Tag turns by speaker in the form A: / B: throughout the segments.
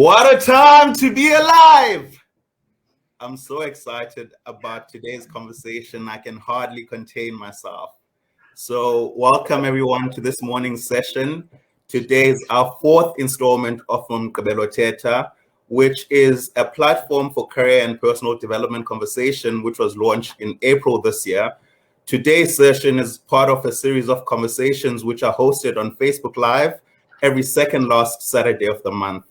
A: What a time to be alive! I'm so excited about today's conversation. I can hardly contain myself. So welcome everyone to this morning's session. Today is our fourth installment of Mgqibelo Thetha, which is a platform for career and personal development conversation, which was launched in April this year. Today's session is part of a series of conversations which are hosted on Facebook Live every second last Saturday of the month.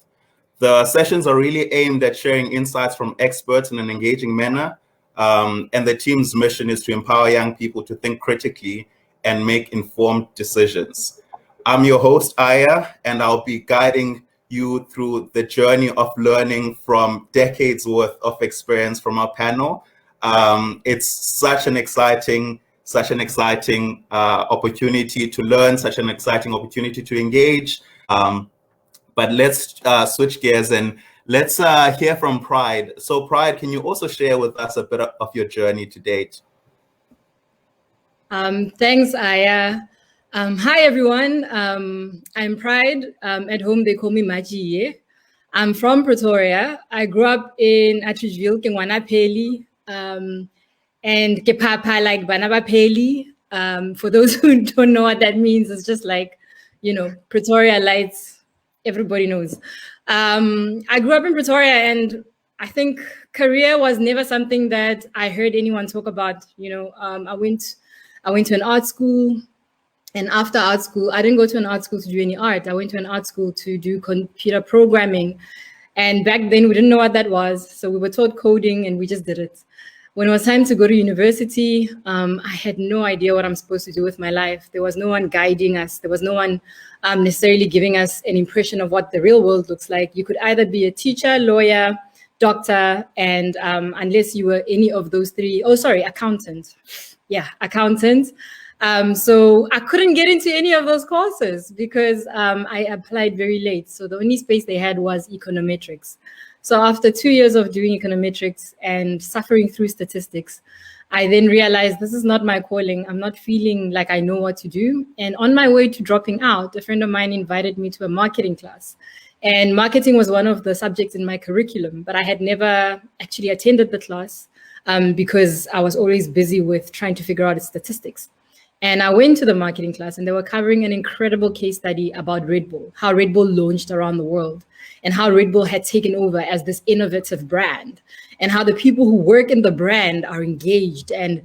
A: The sessions are really aimed at sharing insights from experts in an engaging manner, and the team's mission is to empower young people to think critically and make informed decisions. I'm your host, Aya, and I'll be guiding you through the journey of learning from decades worth of experience from our panel. It's such an exciting opportunity to learn, such an exciting opportunity to engage. But let's switch gears and let's hear from Pride. So Pride, can you also share with us a bit of your journey to date?
B: Thanks, Aya. Hi, everyone. I'm Pride. At home, they call me Maji. I'm from Pretoria. I grew up in Atteridgeville, Kengwanapeli, and Kepapa, like Banabapeli. For those who don't know what that means, it's just like, Pretoria lights. Everybody knows. I grew up in Pretoria, and I think career was never something that I heard anyone talk about. I went to an art school, and after art school, I didn't go to an art school to do any art. I went to an art school to do computer programming, and back then we didn't know what that was, so we were taught coding, and we just did it. When it was time to go to university, I had no idea what I'm supposed to do with my life. There was no one guiding us. There was no one necessarily giving us an impression of what the real world looks like. You could either be a teacher, lawyer, doctor, and unless you were any of those three, accountant. Yeah, accountant. So I couldn't get into any of those courses because I applied very late. So the only space they had was econometrics. So after 2 years of doing econometrics and suffering through statistics, I then realized this is not my calling. I'm not feeling like I know what to do. And on my way to dropping out, a friend of mine invited me to a marketing class. And marketing was one of the subjects in my curriculum, but I had never actually attended the class because I was always busy with trying to figure out its statistics. And I went to the marketing class, and they were covering an incredible case study about Red Bull, how Red Bull launched around the world, and how Red Bull had taken over as this innovative brand, and how the people who work in the brand are engaged and,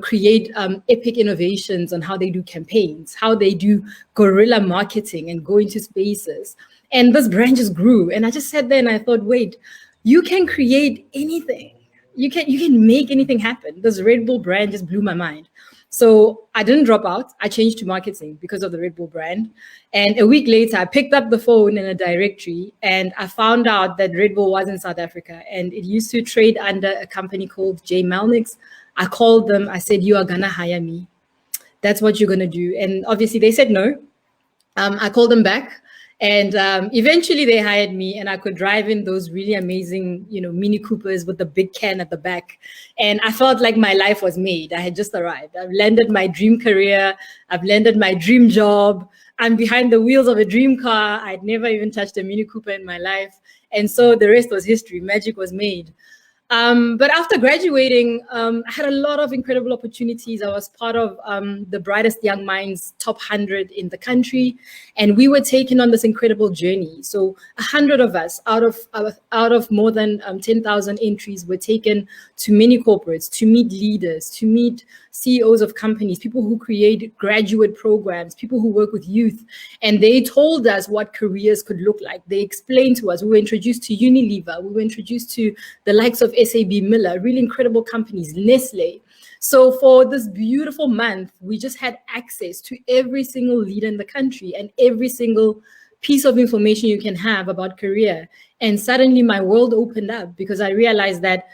B: create epic innovations on how they do campaigns, how they do guerrilla marketing and go into spaces. And this brand just grew. And I just sat there and I thought, wait, you can create anything. You can make anything happen. This Red Bull brand just blew my mind. So I didn't drop out. I changed to marketing because of the Red Bull brand. And a week later, I picked up the phone in a directory and I found out that Red Bull was in South Africa and it used to trade under a company called J. Malnick's. I called them. I said, you are going to hire me. That's what you're going to do. And obviously they said no. I called them back. And eventually they hired me and I could drive in those really amazing, Mini Coopers with the big can at the back. And I felt like my life was made. I had just arrived. I've landed my dream career. I've landed my dream job. I'm behind the wheels of a dream car. I'd never even touched a Mini Cooper in my life. And so the rest was history. Magic was made. But after graduating, I had a lot of incredible opportunities. I was part of the Brightest Young Minds top 100 in the country, and we were taken on this incredible journey. So 100 of us out of more than 10,000 entries were taken to many corporates to meet leaders, to meet CEOs of companies, people who create graduate programs, people who work with youth. And they told us what careers could look like. They explained to us. We were introduced to Unilever. We were introduced to the likes of SAB Miller, really incredible companies, Nestle. So for this beautiful month, we just had access to every single leader in the country and every single piece of information you can have about career. And suddenly my world opened up because I realized that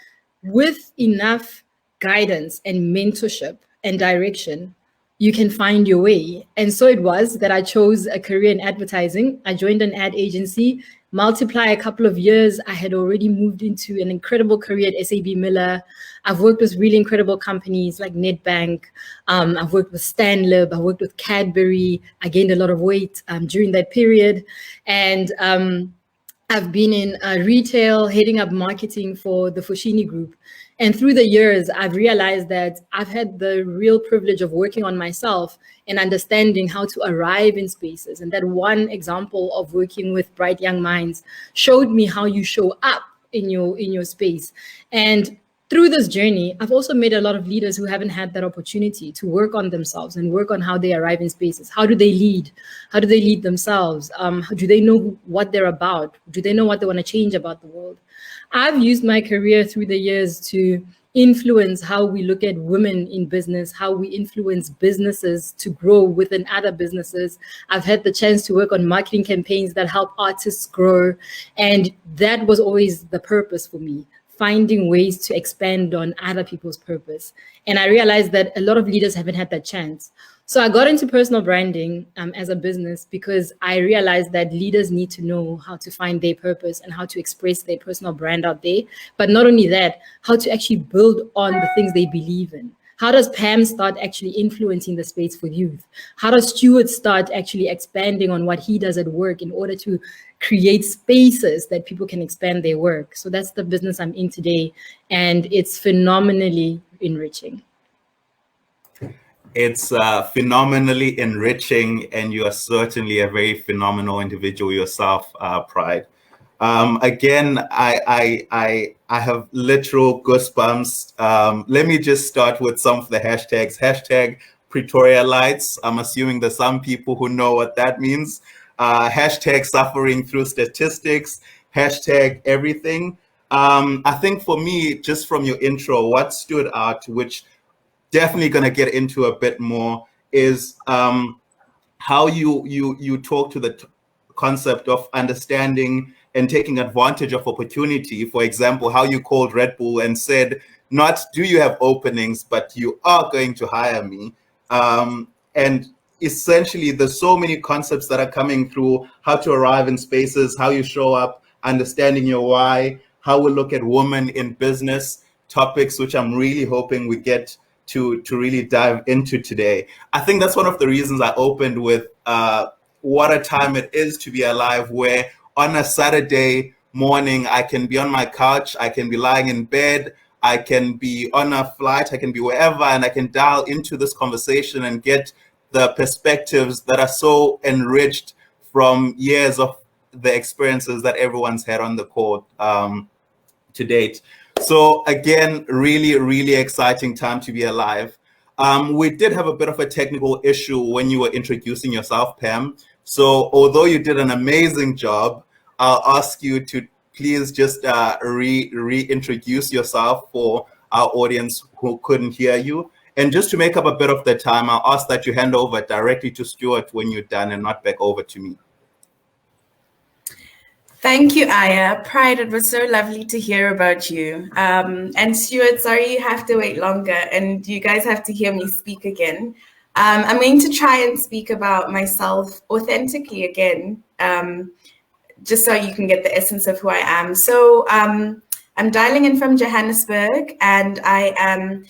B: with enough guidance and mentorship and direction, you can find your way. And so it was that I chose a career in advertising. I joined an ad agency. Multiply a couple of years, I had already moved into an incredible career at SAB Miller. I've worked with really incredible companies like Nedbank. I've worked with Stanlib. I've worked with Cadbury. I gained a lot of weight during that period. And I've been in retail, heading up marketing for the Foschini Group. And through the years, I've realized that I've had the real privilege of working on myself and understanding how to arrive in spaces. And that one example of working with bright young minds showed me how you show up in your space. And through this journey, I've also met a lot of leaders who haven't had that opportunity to work on themselves and work on how they arrive in spaces. How do they lead? How do they lead themselves? Do they know what they're about? Do they know what they want to change about the world? I've used my career through the years to influence how we look at women in business, how we influence businesses to grow within other businesses. I've had the chance to work on marketing campaigns that help artists grow. And that was always the purpose for me, finding ways to expand on other people's purpose. And I realized that a lot of leaders haven't had that chance. So I got into personal branding as a business because I realized that leaders need to know how to find their purpose and how to express their personal brand out there. But not only that, how to actually build on the things they believe in. How does Pam start actually influencing the space for youth? How does Stuart start actually expanding on what he does at work in order to create spaces that people can expand their work? So that's the business I'm in today, and it's phenomenally enriching.
A: It's phenomenally enriching, and you are certainly a very phenomenal individual yourself, Pride. Again, I have literal goosebumps. Let me just start with some of the hashtags. Hashtag Pretoria Lights. I'm assuming there's some people who know what that means. Hashtag suffering through statistics. Hashtag everything. I think for me, just from your intro, what stood out, which definitely going to get into a bit more, is how you talk to the concept of understanding and taking advantage of opportunity. For example, how you called Red Bull and said, not do you have openings, but you are going to hire me. And essentially, there's so many concepts that are coming through: how to arrive in spaces, how you show up, understanding your why, how we look at women in business, topics which I'm really hoping we get to really dive into today. I think that's one of the reasons I opened with what a time it is to be alive, where on a Saturday morning, I can be on my couch, I can be lying in bed, I can be on a flight, I can be wherever, and I can dial into this conversation and get the perspectives that are so enriched from years of the experiences that everyone's had on the call to date. So again, really, really exciting time to be alive. We did have a bit of a technical issue when you were introducing yourself, Pam. So although you did an amazing job, I'll ask you to please just reintroduce yourself for our audience who couldn't hear you. And just to make up a bit of the time, I'll ask that you hand over directly to Stuart when you're done and not back over to me.
C: Thank you, Aya. Pride, it was so lovely to hear about you. And Stuart, sorry you have to wait longer and you guys have to hear me speak again. I'm going to try and speak about myself authentically again, just so you can get the essence of who I am. So I'm dialing in from Johannesburg, and I am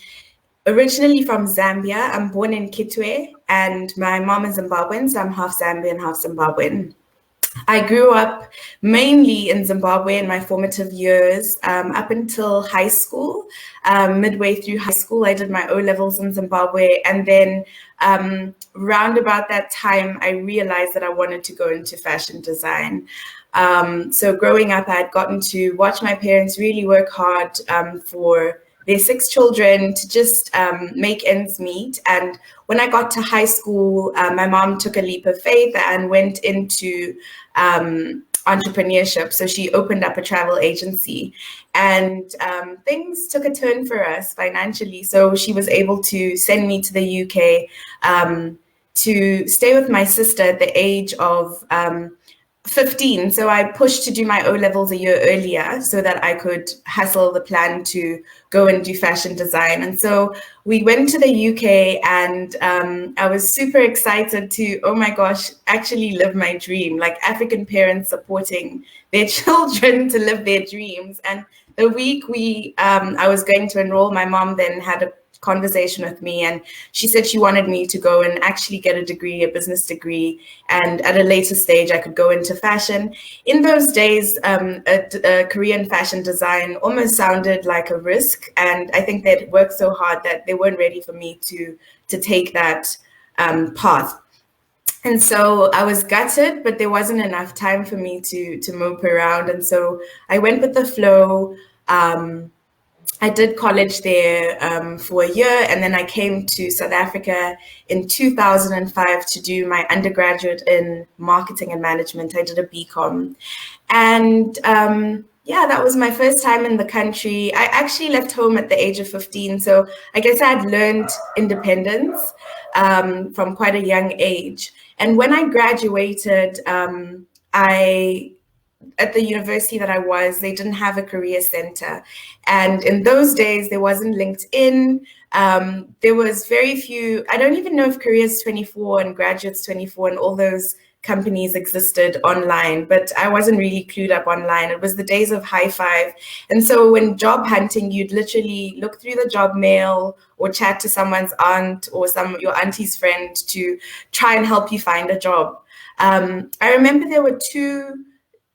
C: originally from Zambia. I'm born in Kitwe, and my mom is Zimbabwean, so I'm half Zambian, half Zimbabwean. I grew up mainly in Zimbabwe in my formative years, up until high school. Midway through high school, I did my O-levels in Zimbabwe. And then round about that time, I realized that I wanted to go into fashion design. So growing up, I had gotten to watch my parents really work hard for their 6 children to just make ends meet. And when I got to high school, my mom took a leap of faith and went into entrepreneurship. So she opened up a travel agency, and things took a turn for us financially. So she was able to send me to the UK to stay with my sister at the age of 15. So I pushed to do my O-levels a year earlier so that I could hustle the plan to go and do fashion design. And so we went to the UK, and I was super excited to, oh my gosh, actually live my dream, like African parents supporting their children to live their dreams. And the week I was going to enroll, my mom then had a conversation with me, and she said she wanted me to go and actually get a degree, a business degree, and at a later stage I could go into fashion. In those days, a career in fashion design almost sounded like a risk, and I think they'd worked so hard that they weren't ready for me to take that path. And so I was gutted, but there wasn't enough time for me to mope around. And so I went with the flow. I did college there for a year, and then I came to South Africa in 2005 to do my undergraduate in marketing and management. I did a BCom. And yeah, that was my first time in the country. I actually left home at the age of 15. So I guess I had learned independence from quite a young age. And when I graduated, at the university that I was, they didn't have a career center. And in those days, there wasn't LinkedIn. There was very few, I don't even know if Careers 24 and Graduates 24 and all those companies existed online, but I wasn't really clued up online. It was the days of high five. And so when job hunting, you'd literally look through the job mail or chat to someone's aunt or your auntie's friend to try and help you find a job. I remember there were two,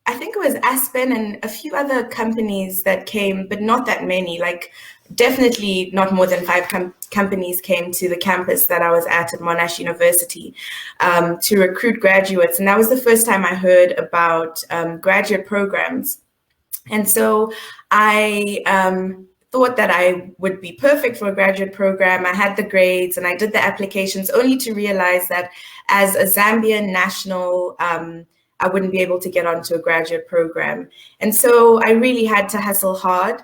C: I think it was Aspen and a few other companies that came, but not that many, like definitely not more than 5 companies came to the campus that I was at Monash University to recruit graduates. And that was the first time I heard about graduate programs. And so I thought that I would be perfect for a graduate program. I had the grades and I did the applications, only to realize that as a Zambian national, I wouldn't be able to get onto a graduate program. And so I really had to hustle hard.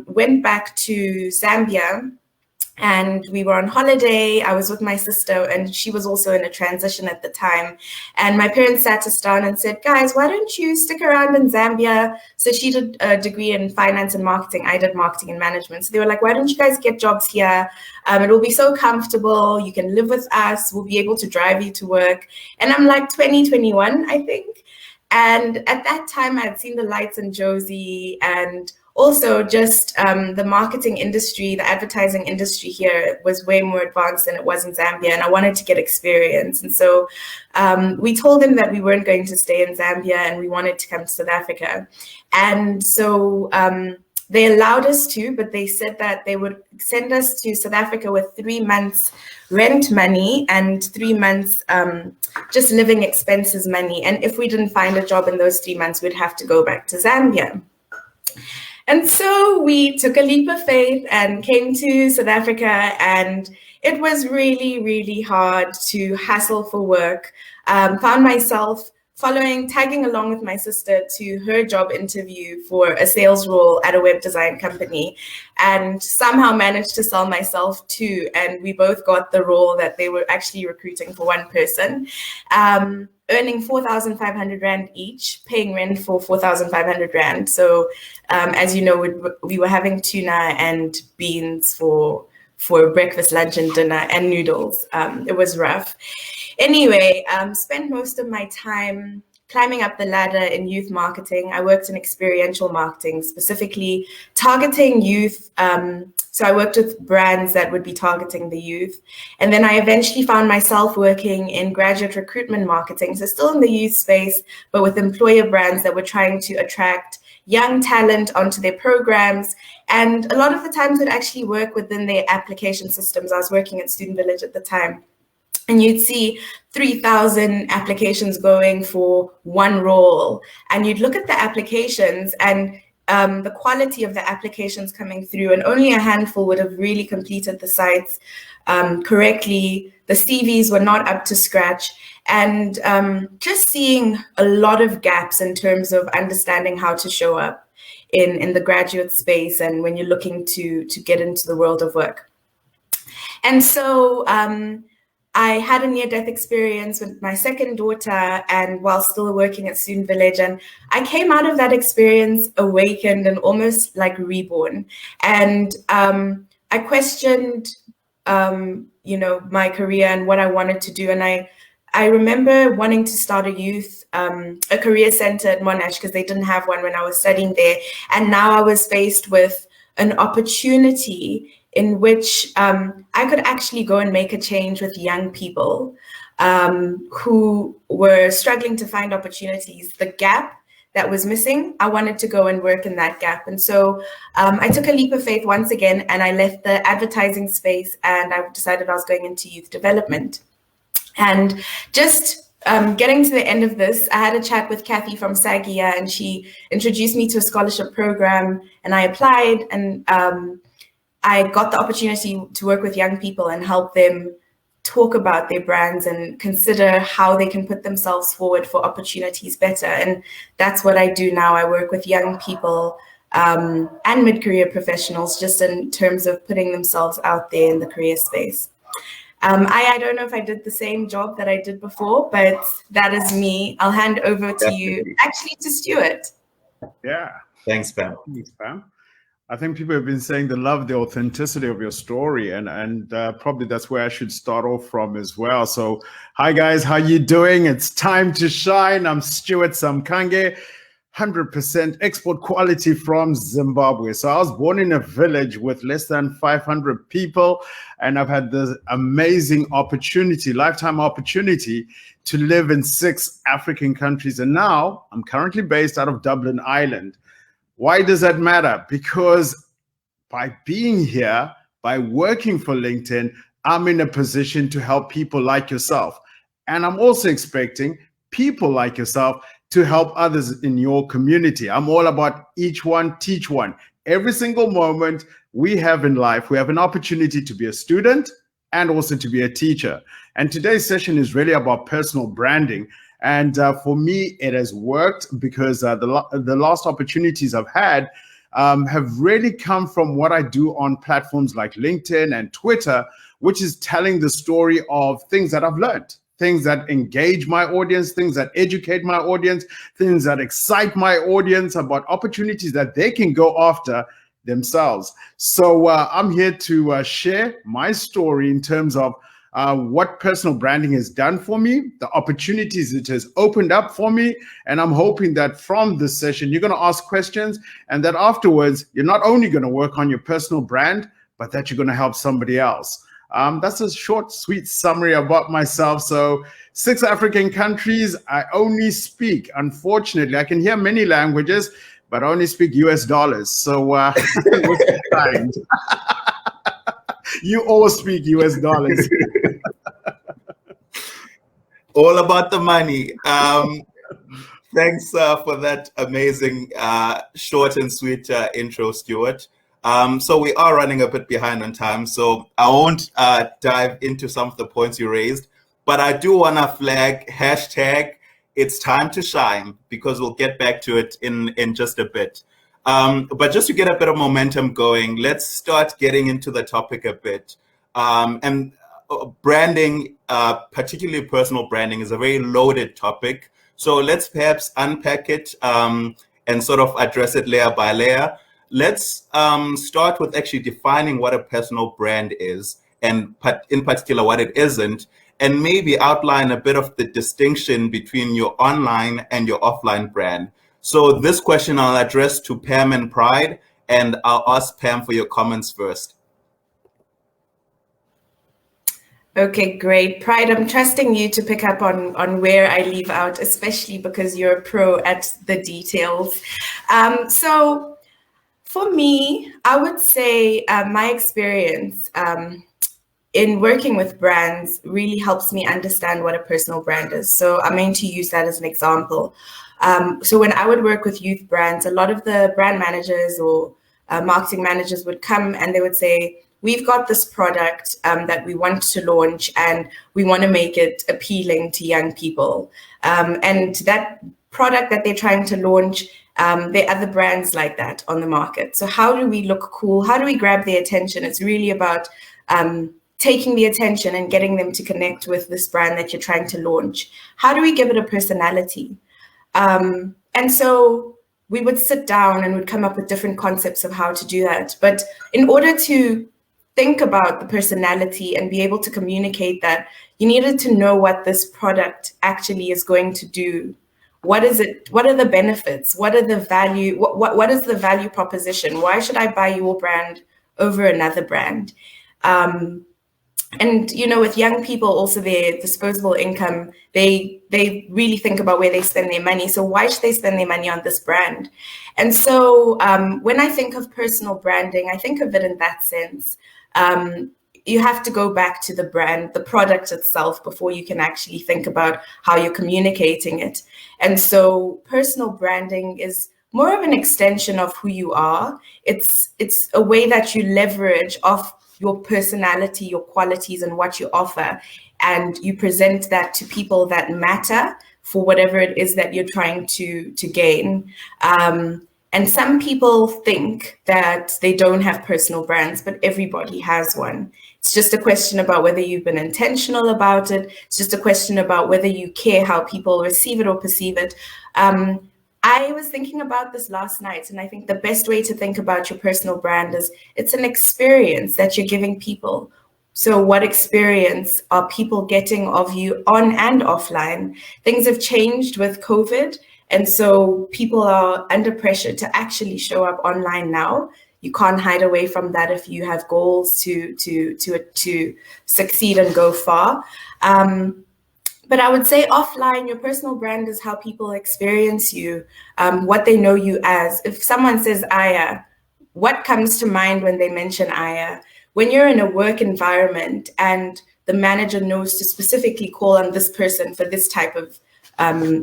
C: Went back to Zambia and we were on holiday. I was with my sister and she was also in a transition at the time. And my parents sat us down and said, guys, why don't you stick around in Zambia? So she did a degree in finance and marketing. I did marketing and management. So they were like, why don't you guys get jobs here? It will be so comfortable. You can live with us. We'll be able to drive you to work. And I'm like 20, 21, I think. And at that time, I had seen the lights in Josie and also just the marketing industry, the advertising industry here was way more advanced than it was in Zambia. And I wanted to get experience. And so we told them that we weren't going to stay in Zambia and we wanted to come to South Africa. And so they allowed us to, but they said that they would send us to South Africa with 3 months rent money and 3 months just living expenses money. And if we didn't find a job in those 3 months, we'd have to go back to Zambia. And so we took a leap of faith and came to South Africa, and it was really, really hard to hustle for work. Found myself tagging along with my sister to her job interview for a sales role at a web design company, and somehow managed to sell myself too. And we both got the role that they were actually recruiting for one person. Earning 4,500 Rand each, paying rent for 4,500 Rand. So as you know, we were having tuna and beans for breakfast, lunch, and dinner, and noodles. It was rough. Anyway, spent most of my time climbing up the ladder in youth marketing. I worked in experiential marketing, specifically targeting youth. So I worked with brands that would be targeting the youth. And then I eventually found myself working in graduate recruitment marketing. So still in the youth space, but with employer brands that were trying to attract young talent onto their programs. And a lot of the times would actually work within their application systems. I was working at Student Village at the time. And you'd see 3,000 applications going for one role. And you'd look at the applications and the quality of the applications coming through, and only a handful would have really completed the sites correctly. The CVs were not up to scratch. And just seeing a lot of gaps in terms of understanding how to show up in the graduate space and when you're looking to get into the world of work. And so I had a near-death experience with my second daughter, and while still working at Student Village, and I came out of that experience awakened and almost like reborn. And I questioned, my career and what I wanted to do. And I remember wanting to start a career center at Monash because they didn't have one when I was studying there. And now I was faced with an opportunity in which I could actually go and make a change with young people who were struggling to find opportunities. The gap that was missing, I wanted to go and work in that gap. And so I took a leap of faith once again, and I left the advertising space, and I decided I was going into youth development. And just getting to the end of this, I had a chat with Kathy from Sagia, and she introduced me to a scholarship program, and I applied, and I got the opportunity to work with young people and help them talk about their brands and consider how they can put themselves forward for opportunities better. And that's what I do now. I work with young people and mid-career professionals just in terms of putting themselves out there in the career space. I don't know if I did the same job that I did before, but that is me. I'll hand over to you, actually to Stuart.
D: Yeah.
A: Thanks, Pam.
D: Thanks, Pam. I think people have been saying they love the authenticity of your story, and probably that's where I should start off from as well. So, hi guys, how you doing? It's time to shine. I'm Stuart Samkange, 100% export quality from Zimbabwe. So I was born in a village with less than 500 people, and I've had the amazing opportunity, lifetime opportunity, to live in 6 African countries. And now I'm currently based out of Dublin, Ireland. Why does that matter? Because by being here, by working for LinkedIn, I'm in a position to help people like yourself. And I'm also expecting people like yourself to help others in your community. I'm all about each one, teach one. Every single moment we have in life, we have an opportunity to be a student and also to be a teacher. And today's session is really about personal branding. And for me, it has worked because the last opportunities I've had have really come from what I do on platforms like LinkedIn and Twitter, which is telling the story of things that I've learned, things that engage my audience, things that educate my audience, things that excite my audience about opportunities that they can go after themselves. So I'm here to share my story in terms of what personal branding has done for me, the opportunities it has opened up for me. And I'm hoping that from this session, you're going to ask questions, and that afterwards, you're not only going to work on your personal brand, but that you're going to help somebody else. That's a short, sweet summary about myself. So 6 African countries, I only speak, unfortunately, I can hear many languages, but I only speak US dollars. So kind. You all speak US dollars.
A: All about the money. Thanks for that amazing short and sweet intro, Stuart. So we are running a bit behind on time, so I won't dive into some of the points you raised, but I do want to flag hashtag it's time to shine, because we'll get back to it in just a bit. But just to get a bit of momentum going, let's start getting into the topic a bit. And branding, particularly personal branding, is a very loaded topic. So let's perhaps unpack it and sort of address it layer by layer. Let's start with actually defining what a personal brand is, and in particular what it isn't, and maybe outline a bit of the distinction between your online and your offline brand. So this question I'll address to Pam and Pride, and I'll ask Pam for your comments first.
C: Okay, great. Pride, I'm trusting you to pick up on where I leave out, especially because you're a pro at the details. So for me, I would say my experience in working with brands really helps me understand what a personal brand is. So I'm going to use that as an example. So when I would work with youth brands, a lot of the brand managers or marketing managers would come and they would say, we've got this product that we want to launch and we want to make it appealing to young people. And that product that they're trying to launch, there are other brands like that on the market. So how do we look cool? How do we grab their attention? It's really about taking the attention and getting them to connect with this brand that you're trying to launch. How do we give it a personality? And so we would sit down and would come up with different concepts of how to do that. But in order to think about the personality and be able to communicate that, you needed to know what this product actually is going to do. What is it? What are the benefits? What are the value? What is the value proposition? Why should I buy your brand over another brand. And, you know, with young people, also their disposable income, they really think about where they spend their money. So why should they spend their money on this brand? And so when I think of personal branding, I think of it in that sense. You have to go back to the brand, the product itself, before you can actually think about how you're communicating it. And so personal branding is more of an extension of who you are. It's a way that you leverage off your personality, your qualities, and what you offer, and you present that to people that matter for whatever it is that you're trying to gain. And some people think that they don't have personal brands, but everybody has one. It's just a question about whether you've been intentional about it. It's just a question about whether you care how people receive it or perceive it. I was thinking about this last night, and I think the best way to think about your personal brand is it's an experience that you're giving people. So what experience are people getting of you on and offline? Things have changed with COVID, and so people are under pressure to actually show up online now. You can't hide away from that if you have goals to succeed and go far. But I would say offline, your personal brand is how people experience you, what they know you as. If someone says Aya, what comes to mind when they mention Aya? When you're in a work environment and the manager knows to specifically call on this person for this type of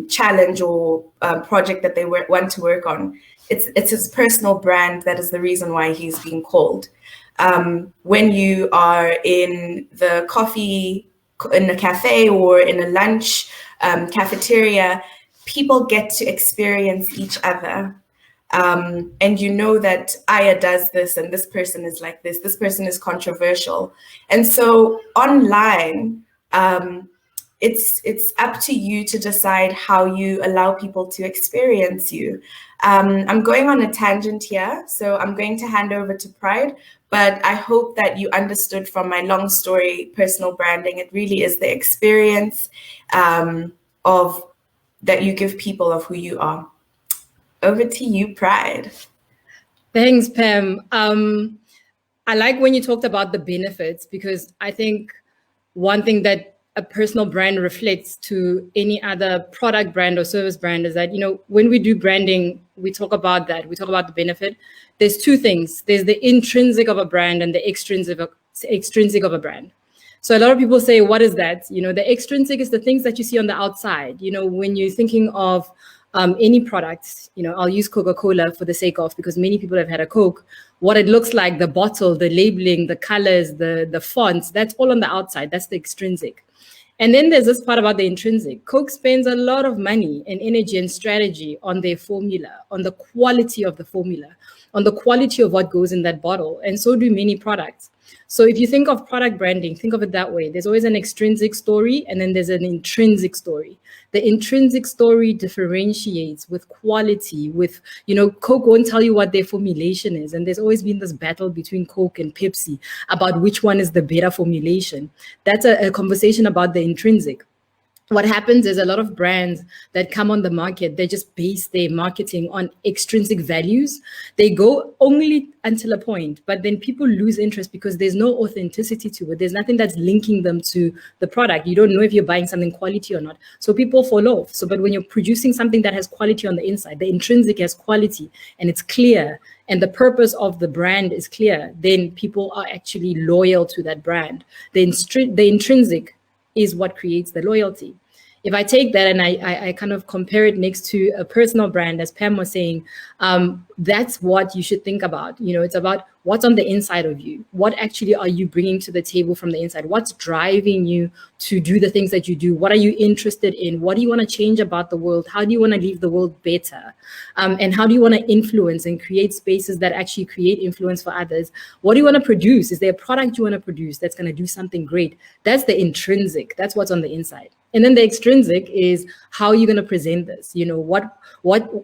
C: challenge or project that they want to work on, it's his personal brand that is the reason why he's being called. When you are in the in a cafe or in a lunch cafeteria, people get to experience each other. And you know that Aya does this and this person is like this person is controversial. And so online, it's up to you to decide how you allow people to experience you. I'm going on a tangent here, so I'm going to hand over to Pride, but I hope that you understood from my long story, personal branding, it really is the experience of that you give people of who you are. Over to you, Pride.
B: Thanks, Pam. I like when you talked about the benefits, because I think one thing that a personal brand reflects to any other product brand or service brand is that, you know, when we do branding, we talk about that. We talk about the benefit. There's two things. There's the intrinsic of a brand and the extrinsic of a brand. So a lot of people say, what is that? You know, the extrinsic is the things that you see on the outside. You know, when you're thinking of any product, you know, I'll use Coca-Cola for the sake of, because many people have had a Coke, what it looks like, the bottle, the labeling, the colors, the fonts, that's all on the outside. That's the extrinsic. And then there's this part about the intrinsic. Coke spends a lot of money and energy and strategy on their formula, on the quality of the formula, on the quality of what goes in that bottle. And so do many products. So if you think of product branding, think of it that way. There's always an extrinsic story, and then there's an intrinsic story. The intrinsic story differentiates with quality, with, you know, Coke won't tell you what their formulation is. And there's always been this battle between Coke and Pepsi about which one is the better formulation. That's a conversation about the intrinsic. What happens is a lot of brands that come on the market, they just base their marketing on extrinsic values. They go only until a point, but then people lose interest because there's no authenticity to it. There's nothing that's linking them to the product. You don't know if you're buying something quality or not. So people fall off. So, but when you're producing something that has quality on the inside, the intrinsic has quality and it's clear, and the purpose of the brand is clear, then people are actually loyal to that brand. The intrinsic is what creates the loyalty. If I take that and I kind of compare it next to a personal brand, as Pam was saying, that's what you should think about. You know, it's about what's on the inside of you. What actually are you bringing to the table from the inside? What's driving you to do the things that you do? What are you interested in? What do you want to change about the world? How do you want to leave the world better? And how do you want to influence and create spaces that actually create influence for others? What do you want to produce? Is there a product you want to produce that's going to do something great? That's the intrinsic. That's what's on the inside. And then the extrinsic is how you're going to present this. You know,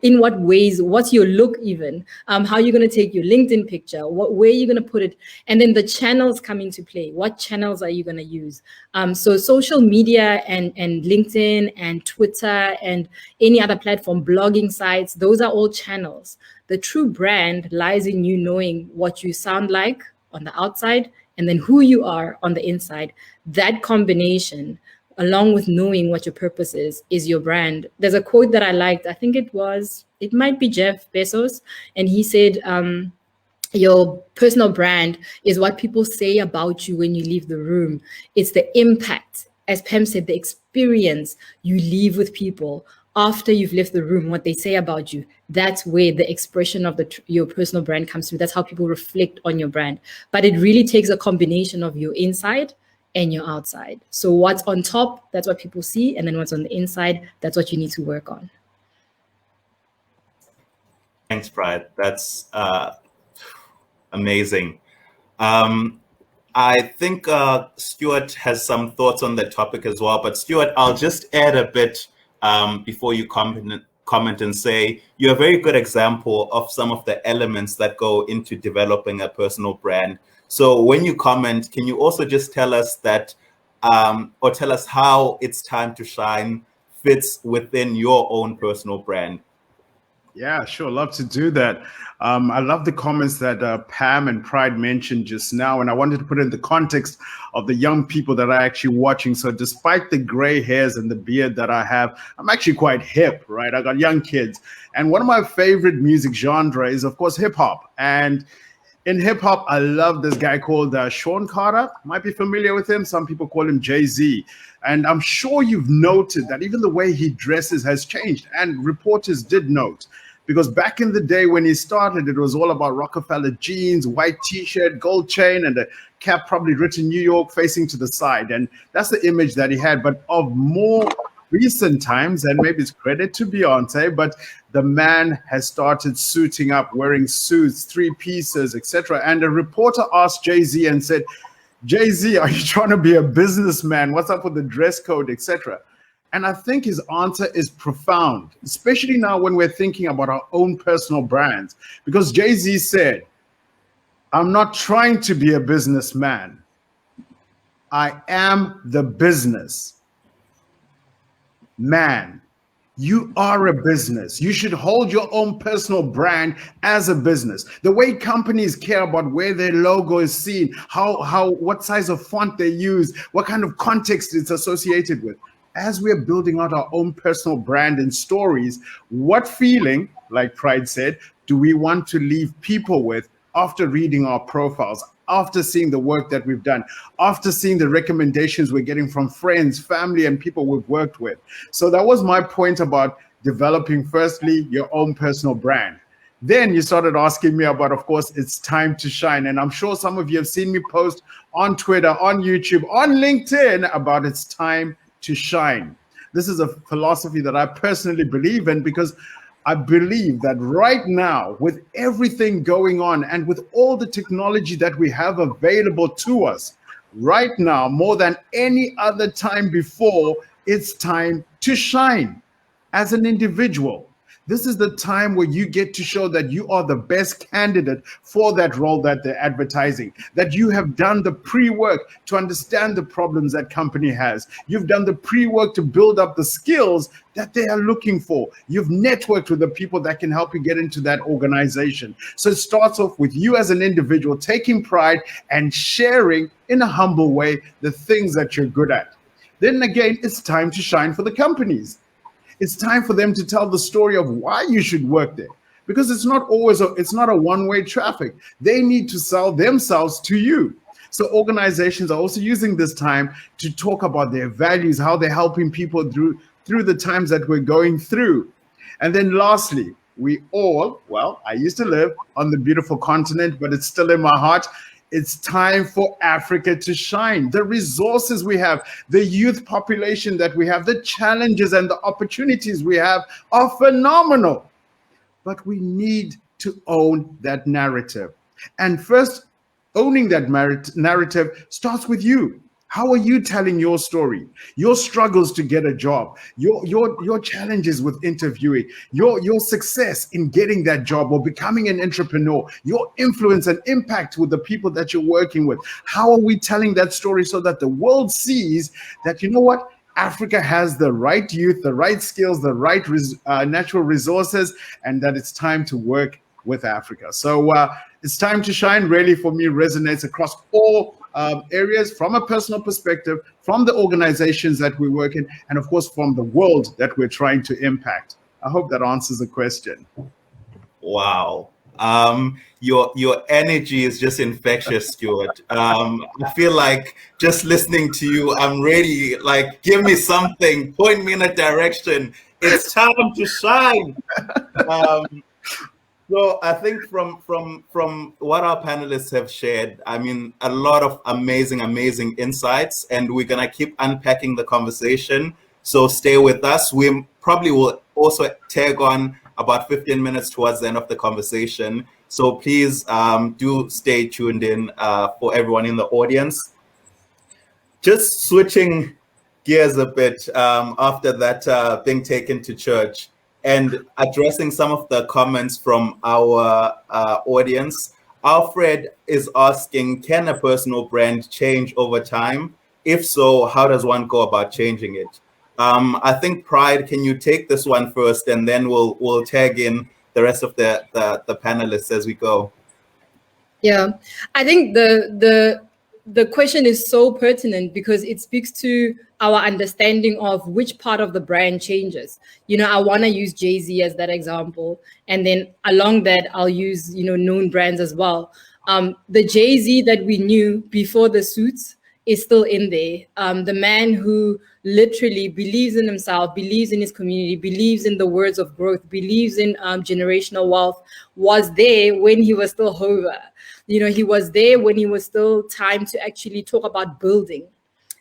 B: in what ways, what's your look even? How you're going to take your LinkedIn picture, where you're going to put it. And then the channels come into play. What channels are you going to use? So social media and LinkedIn and Twitter and any other platform, blogging sites, those are all channels. The true brand lies in you knowing what you sound like, on the outside and then who you are on the inside. That combination, along with knowing what your purpose is your brand. There's a quote that I liked. I think it might be Jeff Bezos. And he said, your personal brand is what people say about you when you leave the room. It's the impact, as Pam said, the experience you leave with people after you've left the room, what they say about you. That's where the expression of your personal brand comes through. That's how people reflect on your brand. But it really takes a combination of your inside and your outside. So what's on top, that's what people see. And then what's on the inside, that's what you need to work on.
A: Thanks, Pride. That's amazing. I think Stuart has some thoughts on the topic as well. But Stuart, I'll just add a bit before you comment and say you're a very good example of some of the elements that go into developing a personal brand. So when you comment, can you also just tell us that, or tell us how It's Time to Shine fits within your own personal brand?
D: Yeah, sure. Love to do that. I love the comments that Pam and Pride mentioned just now, and I wanted to put it in the context of the young people that are actually watching. So despite the gray hairs and the beard that I have, I'm actually quite hip, right? I got young kids. And one of my favorite music genre is, of course, hip hop. And in hip hop, I love this guy called Sean Carter. Might be familiar with him. Some people call him Jay-Z. And I'm sure you've noted that even the way he dresses has changed. And reporters did note, because back in the day when he started, it was all about Rockefeller jeans, white t-shirt, gold chain, and a cap probably written New York facing to the side. And that's the image that he had. But of more recent times, and maybe it's credit to Beyonce, but the man has started suiting up, wearing suits, three pieces, etc. And a reporter asked Jay-Z and said, Jay-Z, are you trying to be a businessman? What's up with the dress code, etc.? And I think his answer is profound, especially now when we're thinking about our own personal brands. Because Jay-Z said, I'm not trying to be a businessman. I am the business. Man, you are a business. You should hold your own personal brand as a business. The way companies care about where their logo is seen, what size of font they use, what kind of context it's associated with. As we're building out our own personal brand and stories, what feeling, like Pride said, do we want to leave people with after reading our profiles, after seeing the work that we've done, after seeing the recommendations we're getting from friends, family, and people we've worked with? So that was my point about developing, firstly, your own personal brand. Then you started asking me about, of course, It's Time to Shine. And I'm sure some of you have seen me post on Twitter, on YouTube, on LinkedIn about It's Time to Shine. This is a philosophy that I personally believe in, because I believe that right now, with everything going on and with all the technology that we have available to us right now, more than any other time before, it's time to shine as an individual. This is the time where you get to show that you are the best candidate for that role that they're advertising, that you have done the pre-work to understand the problems that company has. You've done the pre-work to build up the skills that they are looking for. You've networked with the people that can help you get into that organization. So it starts off with you as an individual taking pride and sharing in a humble way the things that you're good at. Then again, it's time to shine for the companies. It's time for them to tell the story of why you should work there, because it's not a one-way traffic. They need to sell themselves to you. So organizations are also using this time to talk about their values, how they're helping people through the times that we're going through. And then lastly, I used to live on the beautiful continent, but it's still in my heart. It's time for Africa to shine. The resources we have, the youth population that we have, the challenges and the opportunities we have are phenomenal. But we need to own that narrative. And first, owning that narrative starts with you. How are you telling your story? Your struggles to get a job, your challenges with interviewing, your success in getting that job or becoming an entrepreneur, your influence and impact with the people that you're working with. How are we telling that story so that the world sees that, you know what, Africa has the right youth, the right skills, the right natural resources, and that it's time to work with Africa. So it's time to shine really for me resonates across all areas from a personal perspective, from the organizations that we work in, and of course from the world that we're trying to impact. I hope that answers the question.
A: Wow. Your energy is just infectious, Stuart. I feel like just listening to you, I'm ready, like, give me something, point me in a direction. It's time to shine. So I think from what our panelists have shared, I mean, a lot of amazing insights, and we're gonna keep unpacking the conversation. So stay with us. We probably will also tag on about 15 minutes towards the end of the conversation. So please do stay tuned in for everyone in the audience. Just switching gears a bit after that being taken to church and addressing some of the comments from our audience. Alfred is asking, can a personal brand change over time? If so, how does one go about changing it? I think Pride, can you take this one first, and then we'll tag in the rest of the panelists as we go.
B: Yeah, I think the question is so pertinent because it speaks to our understanding of which part of the brand changes. You know, I want to use Jay-Z as that example, and then along that I'll use, you know, known brands as well. The Jay-Z that we knew before the suits is still in there. The man who literally believes in himself, believes in his community, believes in the words of growth, believes in generational wealth, was there when he was still Hova. You know, he was there when he was still time to actually talk about building.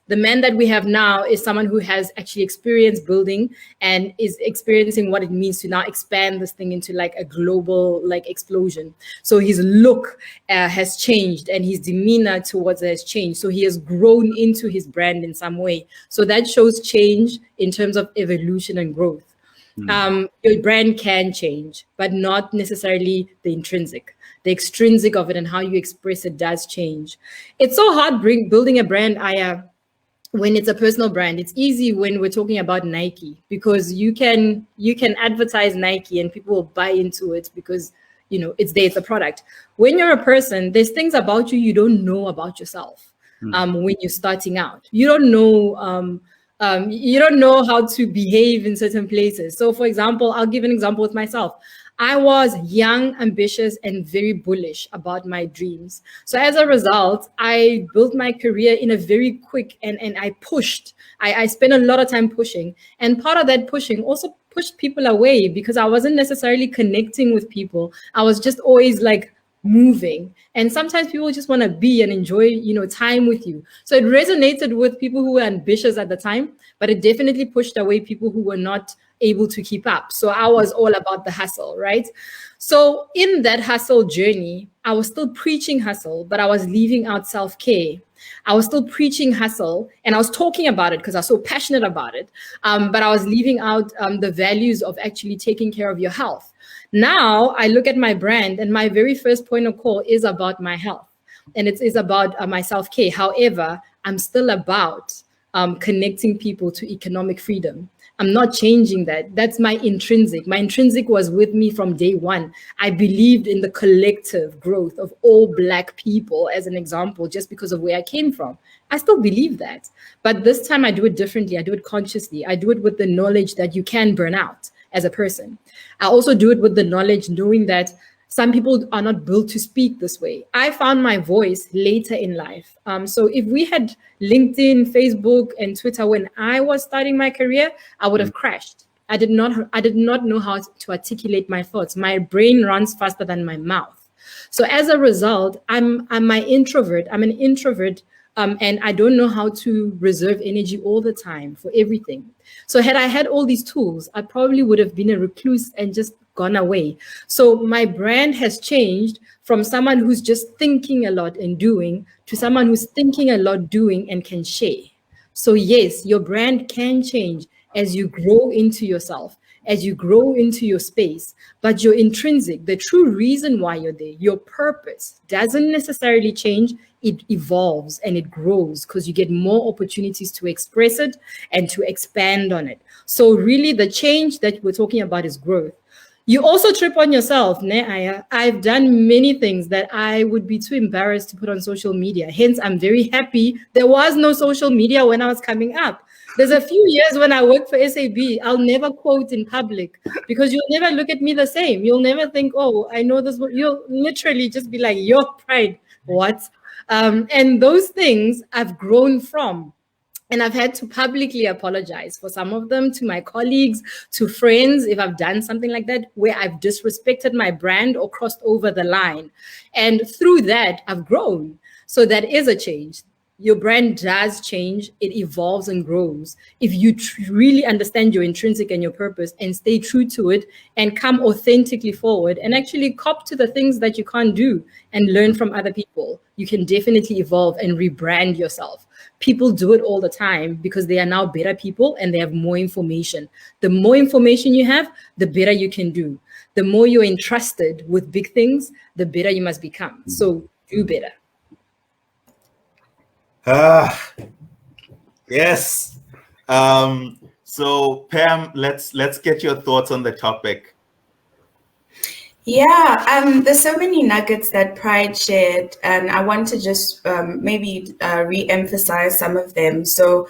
B: The man that we have now is someone who has actually experienced building and is experiencing what it means to now expand this thing into like a global like explosion. So his look has changed and his demeanor towards it has changed. So he has grown into his brand in some way. So that shows change in terms of evolution and growth. Your brand can change, but not necessarily the intrinsic. The extrinsic of it and how you express it does change. It's so hard building a brand, Aya, when it's a personal brand. It's easy when we're talking about Nike because you can advertise Nike and people will buy into it because, you know, it's there, it's a product. When you're a person, there's things about you don't know about yourself. When you're starting out, you don't know how to behave in certain places. So for example, I'll give an example with myself. I was young, ambitious, and very bullish about my dreams. So as a result, I built my career in a very quick and I pushed. I spent a lot of time pushing. And part of that pushing also pushed people away because I wasn't necessarily connecting with people. I was just always like moving. And sometimes people just want to be and enjoy, you know, time with you. So it resonated with people who were ambitious at the time, but it definitely pushed away people who were not able to keep up. So I was all about the hustle, right? So in that hustle journey, I was still preaching hustle, but I was leaving out self-care. I was still preaching hustle and I was talking about it because I was so passionate about it. But I was leaving out the values of actually taking care of your health. Now I look at my brand and my very first point of call is about my health and it is about my self-care. However, I'm still about connecting people to economic freedom. I'm not changing that. That's my intrinsic. My intrinsic was with me from day one. I believed in the collective growth of all Black people, as an example, just because of where I came from. I still believe that. But this time I do it differently. I do it consciously. I do it with the knowledge that you can burn out as a person. I also do it with the knowledge knowing that some people are not built to speak this way. I found my voice later in life. So if we had LinkedIn, Facebook, and Twitter when I was starting my career, I would have crashed. I did not know how to articulate my thoughts. My brain runs faster than my mouth. So as a result, I'm an introvert, and I don't know how to reserve energy all the time for everything. So had I had all these tools, I probably would have been a recluse and just gone away. So my brand has changed from someone who's just thinking a lot and doing to someone who's thinking a lot, doing, and can share. So yes, your brand can change as you grow into yourself, as you grow into your space, but your intrinsic, the true reason why you're there, your purpose doesn't necessarily change. It evolves and it grows because you get more opportunities to express it and to expand on it. So really the change that we're talking about is growth. You also trip on yourself, ne, Aya? I've done many things that I would be too embarrassed to put on social media. Hence, I'm very happy there was no social media when I was coming up. There's a few years when I worked for SAB, I'll never quote in public because you'll never look at me the same. You'll never think, oh, I know this. You'll literally just be like, your pride, what? And those things I've grown from. And I've had to publicly apologize for some of them to my colleagues, to friends, if I've done something like that, where I've disrespected my brand or crossed over the line. And through that, I've grown. So that is a change. Your brand does change, it evolves and grows. If you really understand your intrinsic and your purpose and stay true to it and come authentically forward and actually cop to the things that you can't do and learn from other people, you can definitely evolve and rebrand yourself. People do it all the time because they are now better people and they have more information. The more information you have, the better you can do. The more you're entrusted with big things, the better you must become. So do better.
A: Yes. So Pam, let's get your thoughts on the topic.
C: Yeah, there's so many nuggets that Pride shared, and I want to just maybe re-emphasize some of them. So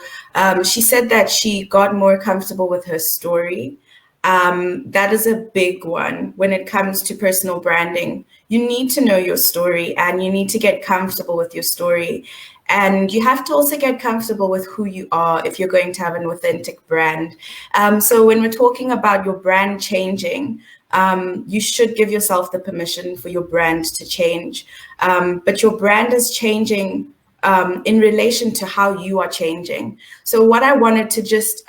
C: she said that she got more comfortable with her story. That is a big one when it comes to personal branding. You need to know your story and you need to get comfortable with your story. And you have to also get comfortable with who you are if you're going to have an authentic brand. So when we're talking about your brand changing, you should give yourself the permission for your brand to change. But your brand is changing in relation to how you are changing. So what I wanted to just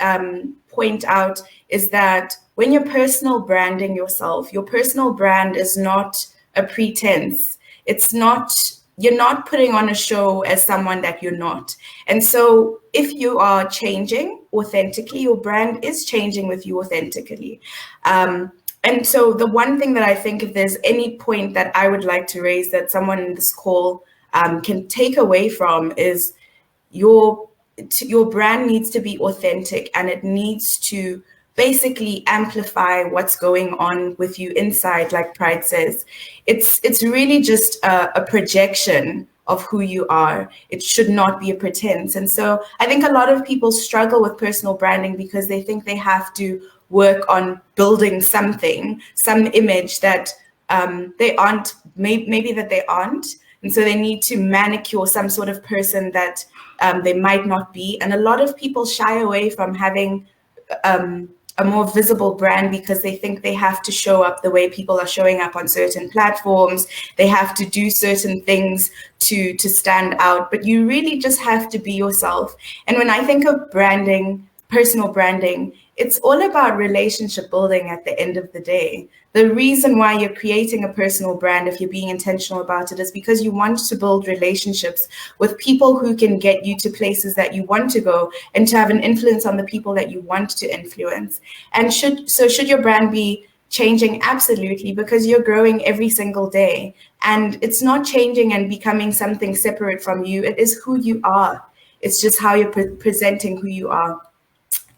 C: point out is that when you're personal branding yourself, your personal brand is not a pretense. It's not, you're not putting on a show as someone that you're not. And so if you are changing authentically, your brand is changing with you authentically. And so the one thing that I think, if there's any point that I would like to raise that someone in this call can take away from is your brand needs to be authentic, and it needs to basically amplify what's going on with you inside, like Pride says. It's really just a projection of who you are. It should not be a pretense. And so I think a lot of people struggle with personal branding because they think they have to work on building something, some image that they aren't, maybe that they aren't. And so they need to manicure some sort of person that they might not be. And a lot of people shy away from having a more visible brand because they think they have to show up the way people are showing up on certain platforms. They have to do certain things to stand out, but you really just have to be yourself. And when I think of branding, personal branding, it's all about relationship building at the end of the day. The reason why you're creating a personal brand, if you're being intentional about it, is because you want to build relationships with people who can get you to places that you want to go and to have an influence on the people that you want to influence. And should your brand be changing? Absolutely, because you're growing every single day. And it's not changing and becoming something separate from you. It is who you are. It's just how you're presenting who you are.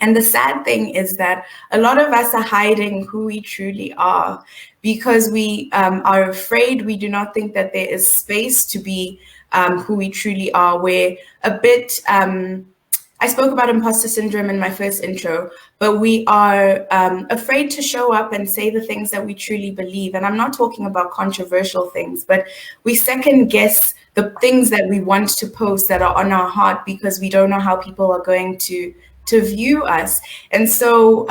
C: And the sad thing is that a lot of us are hiding who we truly are because we are afraid. We do not think that there is space to be who we truly are. We're a bit, I spoke about imposter syndrome in my first intro, but we are afraid to show up and say the things that we truly believe. And I'm not talking about controversial things, but we second guess the things that we want to post that are on our heart because we don't know how people are going to view us. And so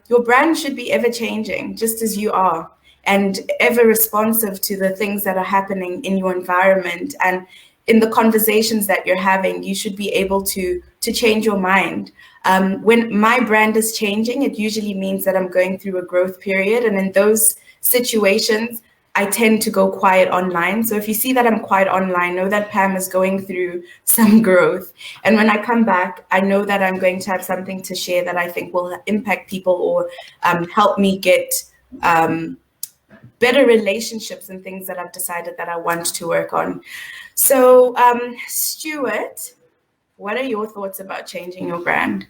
C: your brand should be ever changing, just as you are, and ever responsive to the things that are happening in your environment and in the conversations that you're having. You should be able to change your mind. When my brand is changing, it usually means that I'm going through a growth period. And in those situations, I tend to go quiet online. So if you see that I'm quiet online, know that Pam is going through some growth. And when I come back, I know that I'm going to have something to share that I think will impact people or help me get better relationships and things that I've decided that I want to work on. So Stuart, what are your thoughts about changing your brand?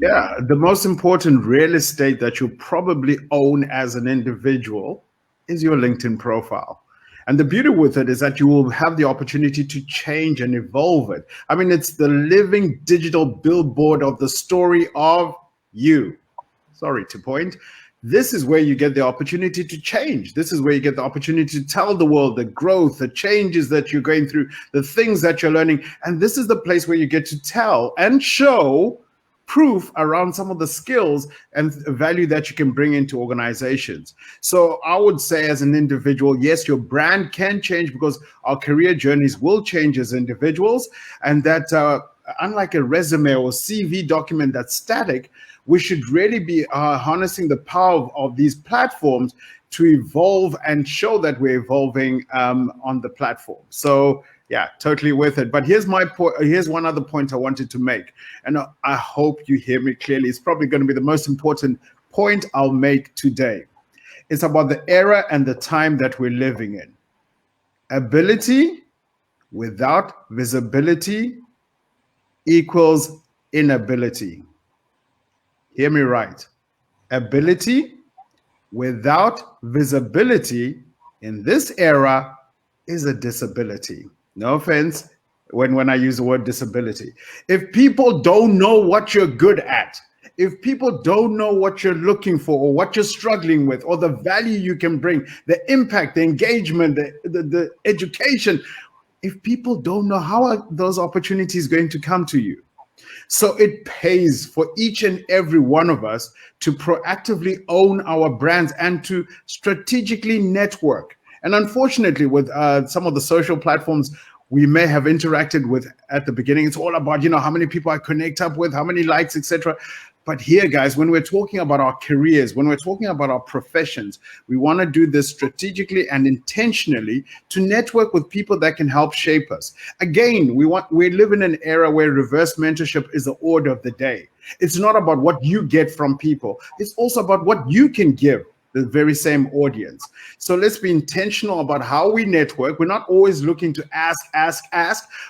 D: Yeah, the most important real estate that you probably own as an individual is your LinkedIn profile. And the beauty with it is that you will have the opportunity to change and evolve it. I mean, it's the living digital billboard of the story of you. Sorry to point. This is where you get the opportunity to change. This is where you get the opportunity to tell the world the growth, the changes that you're going through, the things that you're learning. And this is the place where you get to tell and show proof around some of the skills and value that you can bring into organizations. So I would say as an individual, yes, your brand can change because our career journeys will change as individuals. And that unlike a resume or CV document that's static, we should really be harnessing the power of these platforms to evolve and show that we're evolving on the platform. So yeah, totally with it. But here's my point. Here's one other point I wanted to make, and I hope you hear me clearly. It's probably going to be the most important point I'll make today. It's about the era and the time that we're living in. Ability without visibility equals inability. Hear me right. Ability without visibility in this era is a disability. No offense when I use the word disability. If people don't know what you're good at, if people don't know what you're looking for or what you're struggling with or the value you can bring, the impact, the engagement, the education, if people don't know, how are those opportunities going to come to you? So it pays for each and every one of us to proactively own our brands and to strategically network. And unfortunately, with some of the social platforms we may have interacted with at the beginning, it's all about, how many people I connect up with, how many likes, etc. But here, guys, when we're talking about our careers, when we're talking about our professions, we want to do this strategically and intentionally to network with people that can help shape us. Again, we live in an era where reverse mentorship is the order of the day. It's not about what you get from people. It's also about what you can give the very same audience. So let's be intentional about how we network. We're not always looking to ask,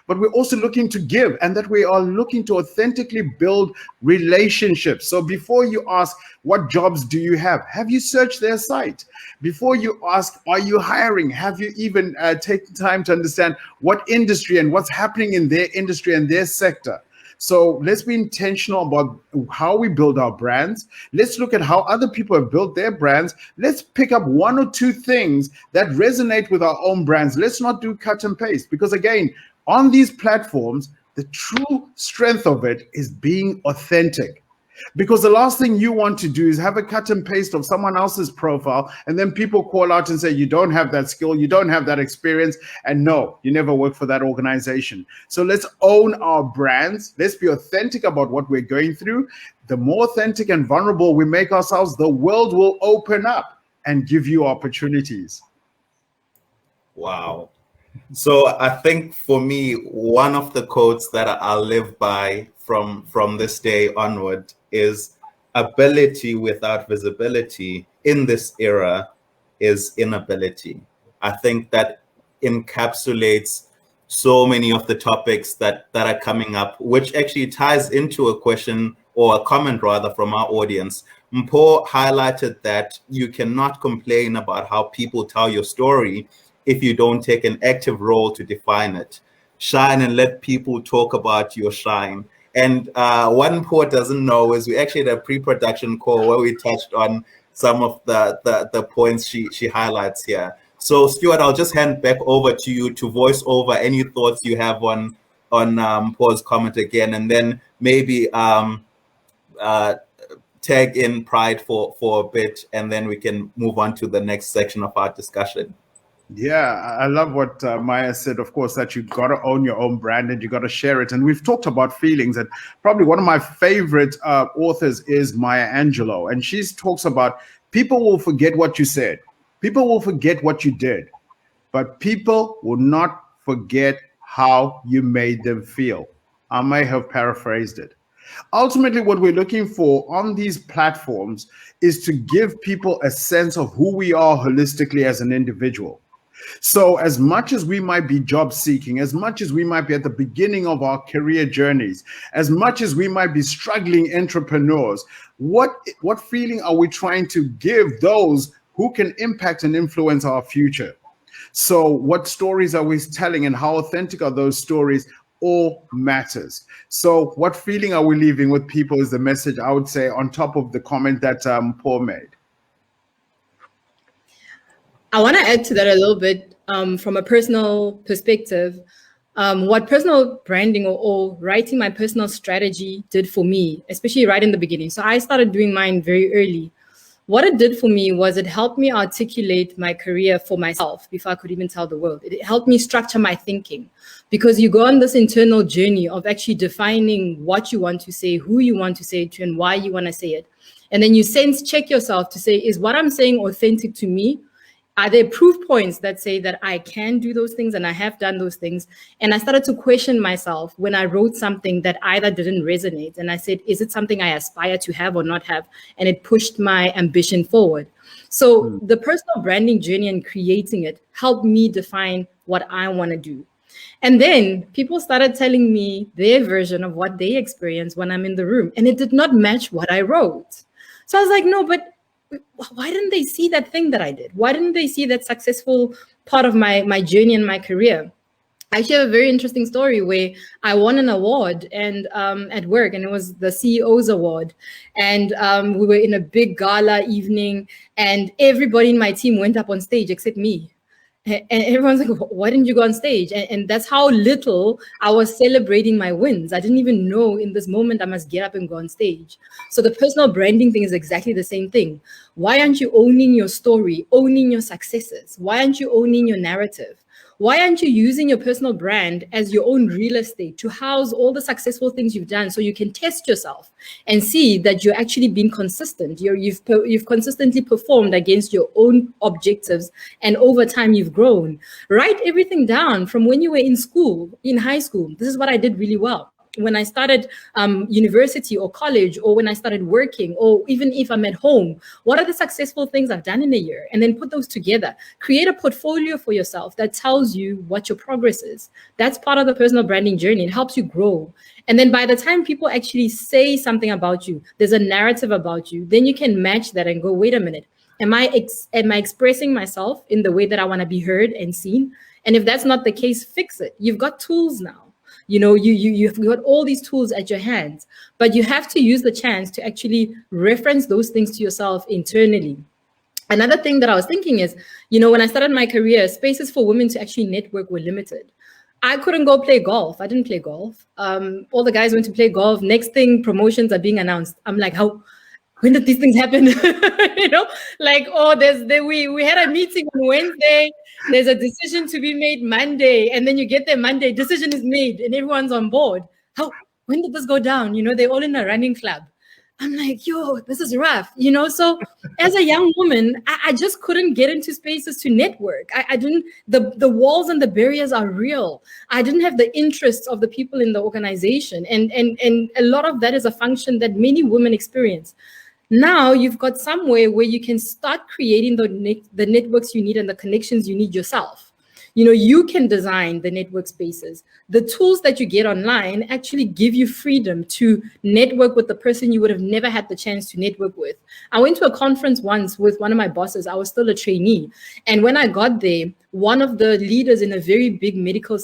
D: but we're also looking to give, and that we are looking to authentically build relationships. So before you ask, what jobs do you have? Have you searched their site? Before you ask, are you hiring? Have you even taken time to understand what industry and what's happening in their industry and their sector? So let's be intentional about how we build our brands. Let's look at how other people have built their brands. Let's pick up one or two things that resonate with our own brands. Let's not do cut and paste, because again, on these platforms, the true strength of it is being authentic. Because the last thing you want to do is have a cut and paste of someone else's profile, and then people call out and say, you don't have that skill, you don't have that experience, and no, you never work for that organization. So let's own our brands. Let's be authentic about what we're going through. The more authentic and vulnerable we make ourselves, the world will open up and give you opportunities.
A: Wow. So I think for me, one of the quotes that I'll live by from this day onward is ability without visibility in this era is inability. I think that encapsulates so many of the topics that are coming up, which actually ties into a question or a comment rather from our audience. Mpho highlighted that you cannot complain about how people tell your story if you don't take an active role to define it. Shine and let people talk about your shine. And one Mpho doesn't know is we actually had a pre-production call where we touched on some of the points she highlights here. So Stuart, I'll just hand back over to you to voice over any thoughts you have on Mpho's comment again, and then maybe tag in Pride for a bit, and then we can move on to the next section of our discussion.
D: Yeah, I love what Maya said, of course, that you got to own your own brand and you got to share it. And we've talked about feelings, and probably one of my favorite authors is Maya Angelou. And she talks about people will forget what you said. People will forget what you did, but people will not forget how you made them feel. I may have paraphrased it. Ultimately, what we're looking for on these platforms is to give people a sense of who we are holistically as an individual. So as much as we might be job seeking, as much as we might be at the beginning of our career journeys, as much as we might be struggling entrepreneurs, what feeling are we trying to give those who can impact and influence our future? So what stories are we telling, and how authentic are those stories? All matters. So what feeling are we leaving with people is the message, I would say, on top of the comment that Paul made.
B: I want to add to that a little bit from a personal perspective. What personal branding or writing my personal strategy did for me, especially right in the beginning. So I started doing mine very early. What it did for me was it helped me articulate my career for myself before I could even tell the world. It helped me structure my thinking, because you go on this internal journey of actually defining what you want to say, who you want to say it to, and why you want to say it. And then you sense check yourself to say, is what I'm saying authentic to me? Are there proof points that say that I can do those things and I have done those things? And I started to question myself when I wrote something that either didn't resonate. And I said, is it something I aspire to have or not have? And it pushed my ambition forward. So the personal branding journey and creating it helped me define what I want to do. And then people started telling me their version of what they experience when I'm in the room. And it did not match what I wrote. So I was like, no, but why didn't they see that thing that I did? Why didn't they see that successful part of my journey and my career? I actually have a very interesting story where I won an award and at work, and it was the CEO's award. And we were in a big gala evening, and everybody in my team went up on stage except me. And everyone's like, why didn't you go on stage? And that's how little I was celebrating my wins. I didn't even know in this moment I must get up and go on stage. So the personal branding thing is exactly the same thing. Why aren't you owning your story, owning your successes? Why aren't you owning your narrative? Why aren't you using your personal brand as your own real estate to house all the successful things you've done so you can test yourself and see that you're actually being consistent? You've consistently performed against your own objectives, and over time you've grown. Write everything down from when you were in school, in high school. This is what I did really well. When I started university or college, or when I started working, or even if I'm at home, what are the successful things I've done in a year? And then put those together. Create a portfolio for yourself that tells you what your progress is. That's part of the personal branding journey. It helps you grow. And then by the time people actually say something about you, there's a narrative about you, then you can match that and go, wait a minute, am I expressing myself in the way that I want to be heard and seen? And if that's not the case, fix it. You've got tools now. You know, you've got all these tools at your hands, but you have to use the chance to actually reference those things to yourself internally. Another thing that I was thinking is, you know, when I started my career, spaces for women to actually network were limited. I couldn't go play golf. I didn't play golf. All the guys went to play golf. Next thing, promotions are being announced. I'm like, when did these things happen? You know, like, we had a meeting on Wednesday. There's a decision to be made Monday, and then you get there Monday, decision is made, and everyone's on board. When did this go down? You know, they're all in a running club. I'm like, yo, this is rough, you know? So as a young woman, I just couldn't get into spaces to network. I didn't, the walls and the barriers are real. I didn't have the interests of the people in the organization. And a lot of that is a function that many women experience. Now you've got somewhere where you can start creating the networks you need and the connections you need yourself. You know, you can design the network spaces. The tools that you get online actually give you freedom to network with the person you would have never had the chance to network with. I went to a conference once with one of my bosses. I was still a trainee. And when I got there, one of the leaders in a very big medical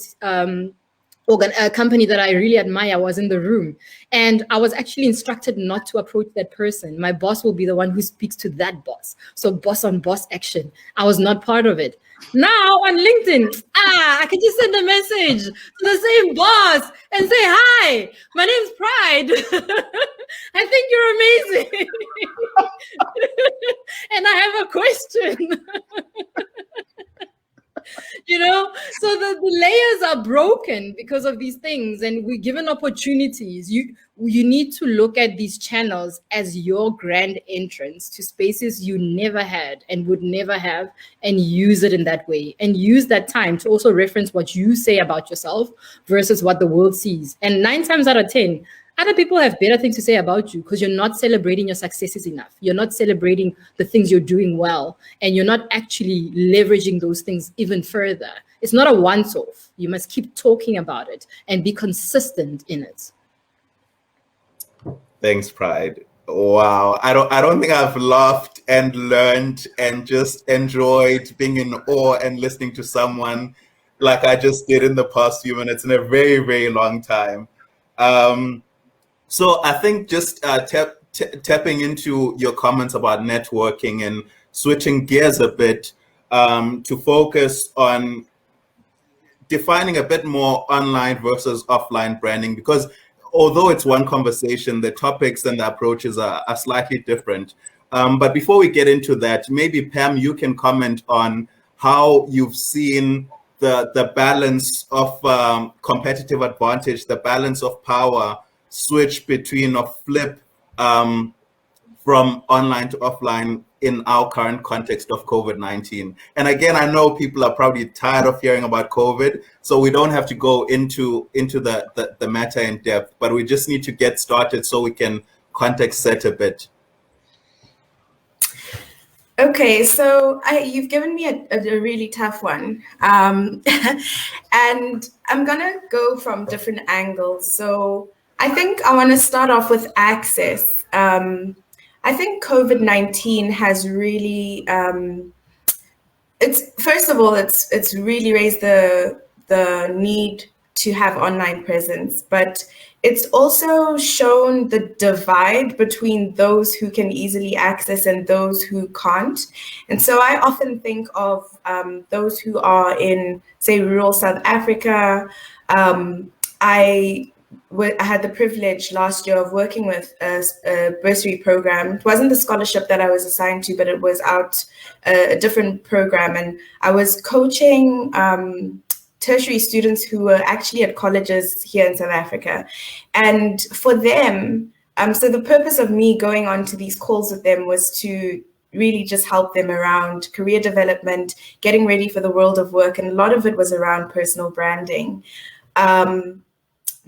B: a company that I really admire was in the room. And I was actually instructed not to approach that person. My boss will be the one who speaks to that boss. So boss on boss action. I was not part of it. Now on LinkedIn, I can just send a message to the same boss and say, hi, my name's Pride. I think you're amazing. And I have a question. You know, so the layers are broken because of these things, and we're given opportunities. You need to look at these channels as your grand entrance to spaces you never had and would never have, and use it in that way, and use that time to also reference what you say about yourself versus what the world sees. And 9 times out of 10, other people have better things to say about you because you're not celebrating your successes enough. You're not celebrating the things you're doing well, and you're not actually leveraging those things even further. It's not a once-off. You must keep talking about it and be consistent in it.
A: Thanks, Pride. Wow, I don't think I've laughed and learned and just enjoyed being in awe and listening to someone like I just did in the past few minutes in a very, very long time. So I think just tapping into your comments about networking and switching gears a bit to focus on defining a bit more online versus offline branding, because although it's one conversation, the topics and the approaches are slightly different. But before we get into that, maybe Pam, you can comment on how you've seen the balance of competitive advantage, the balance of power switch between a flip from online to offline in our current context of COVID-19. And again, I know people are probably tired of hearing about COVID, so we don't have to go into the matter in depth, but we just need to get started so we can context set a bit.
C: Okay, so you've given me a really tough one. And I'm gonna go from different angles. So I think I wanna start off with access. I think COVID-19 has really, it's really raised the need to have online presence, but it's also shown the divide between those who can easily access and those who can't. And so I often think of those who are in, say, rural South Africa. I had the privilege last year of working with a bursary program. It wasn't the scholarship that I was assigned to, but it was a different program. And I was coaching tertiary students who were actually at colleges here in South Africa. And for them, so the purpose of me going on to these calls with them was to really just help them around career development, getting ready for the world of work. And a lot of it was around personal branding.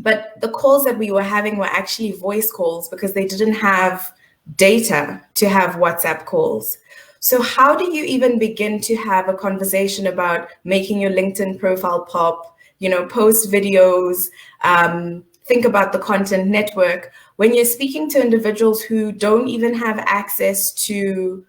C: But the calls that we were having were actually voice calls because they didn't have data to have WhatsApp calls. So how do you even begin to have a conversation about making your LinkedIn profile pop, post videos, think about the content network when you're speaking to individuals who don't even have access to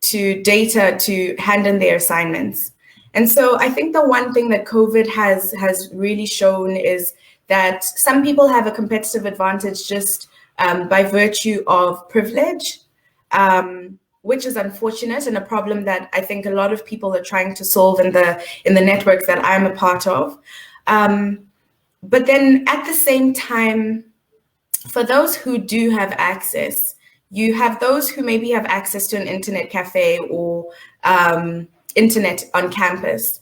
C: data to hand in their assignments? And so I think the one thing that COVID has really shown is that some people have a competitive advantage just by virtue of privilege, which is unfortunate and a problem that I think a lot of people are trying to solve in the networks that I'm a part of. But then at the same time, for those who do have access, you have those who maybe have access to an internet cafe or internet on campus.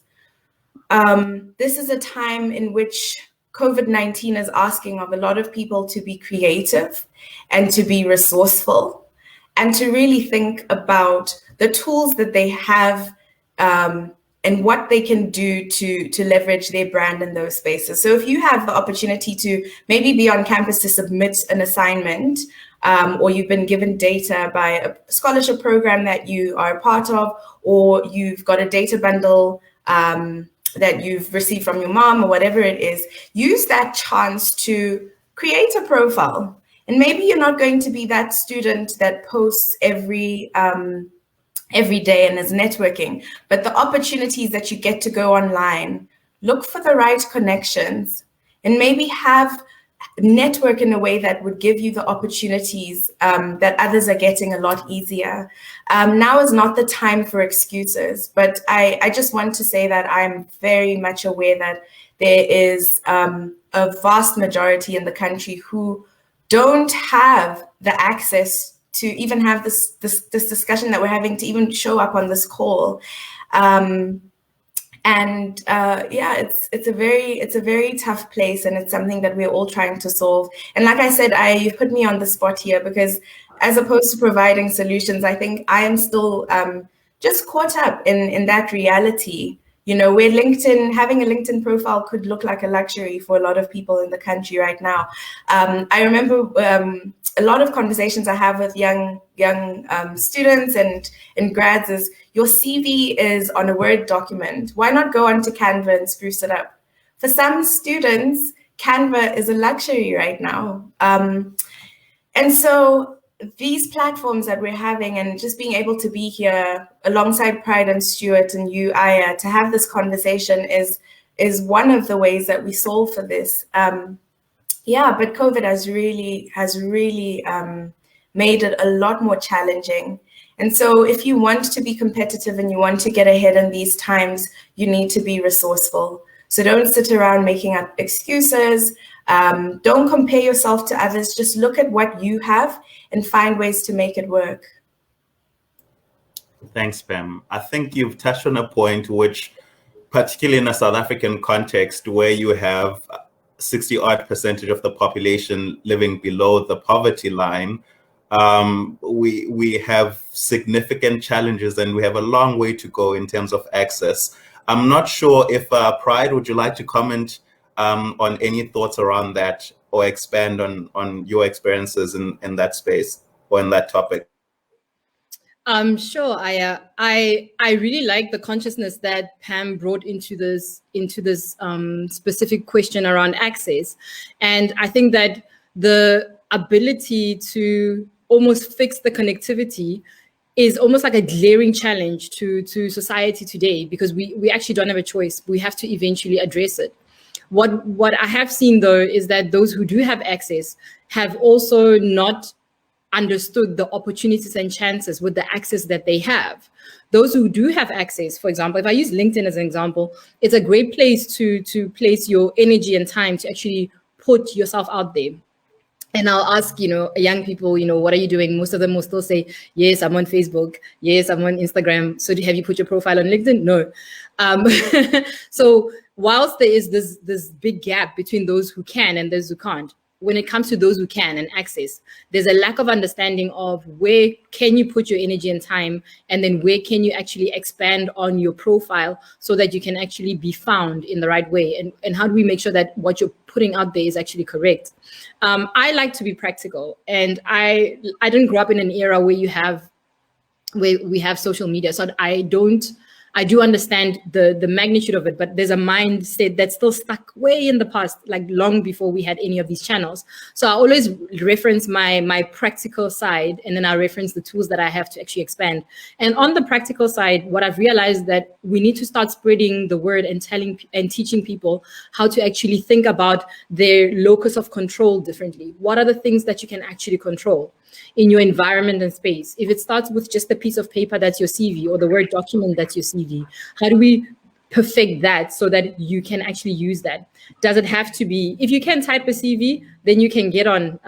C: This is a time in which COVID-19 is asking of a lot of people to be creative and to be resourceful and to really think about the tools that they have and what they can do to leverage their brand in those spaces. So if you have the opportunity to maybe be on campus to submit an assignment, or you've been given data by a scholarship program that you are a part of, or you've got a data bundle that you've received from your mom or whatever it is, use that chance to create a profile. And maybe you're not going to be that student that posts every day and is networking, but the opportunities that you get to go online, look for the right connections and maybe have network in a way that would give you the opportunities that others are getting a lot easier. Now is not the time for excuses, but I just want to say that I'm very much aware that there is a vast majority in the country who don't have the access to even have this discussion that we're having, to even show up on this call. It's a very tough place, and it's something that we're all trying to solve. And like I said, you've put me on the spot here because as opposed to providing solutions, I think I am still just caught up in that reality. You know, where having a LinkedIn profile could look like a luxury for a lot of people in the country right now. I remember a lot of conversations I have with young students and grads is, your CV is on a Word document. Why not go onto Canva and spruce it up? For some students, Canva is a luxury right now. And so these platforms that we're having, and just being able to be here alongside Pride and Stuart and you, Aya, to have this conversation is one of the ways that we solve for this. Yeah, but COVID has really made it a lot more challenging. And so if you want to be competitive and you want to get ahead in these times, you need to be resourceful. So don't sit around making up excuses. Don't compare yourself to others. Just look at what you have and find ways to make it work.
A: Thanks, Pam. I think you've touched on a point which, particularly in a South African context where you have 60-odd% of the population living below the poverty line, we have significant challenges and we have a long way to go in terms of access. I'm not sure if Pride, would you like to comment on any thoughts around that or expand on your experiences in that space or in that topic?
B: Sure, Aya. I really like the consciousness that Pam brought into this specific question around access, and I think that the ability to almost fix the connectivity is almost like a glaring challenge to society today, because we actually don't have a choice. We have to eventually address it. What I have seen though is that those who do have access have also not understood the opportunities and chances with the access that they have. Those who do have access, for example, if I use LinkedIn as an example, it's a great place to place your energy and time to actually put yourself out there. And I'll ask, young people, what are you doing? Most of them will still say, yes, I'm on Facebook. Yes, I'm on Instagram. So have you put your profile on LinkedIn? No. So whilst there is this big gap between those who can and those who can't, when it comes to those who can and access, there's a lack of understanding of where can you put your energy and time, and then where can you actually expand on your profile so that you can actually be found in the right way, and how do we make sure that what you're putting out there is actually correct. I like to be practical, and I didn't grow up in an era where we have social media, so I do understand the magnitude of it, but there's a mindset that's still stuck way in the past, like long before we had any of these channels. So I always reference my practical side, and then I reference the tools that I have to actually expand. And on the practical side, what I've realized that we need to start spreading the word and teaching people how to actually think about their locus of control differently. What are the things that you can actually control in your environment and space? If it starts with just a piece of paper that's your CV, or the Word document that's your CV, how do we perfect that so that you can actually use that? Does it have to be, if you can type a CV, then you can get on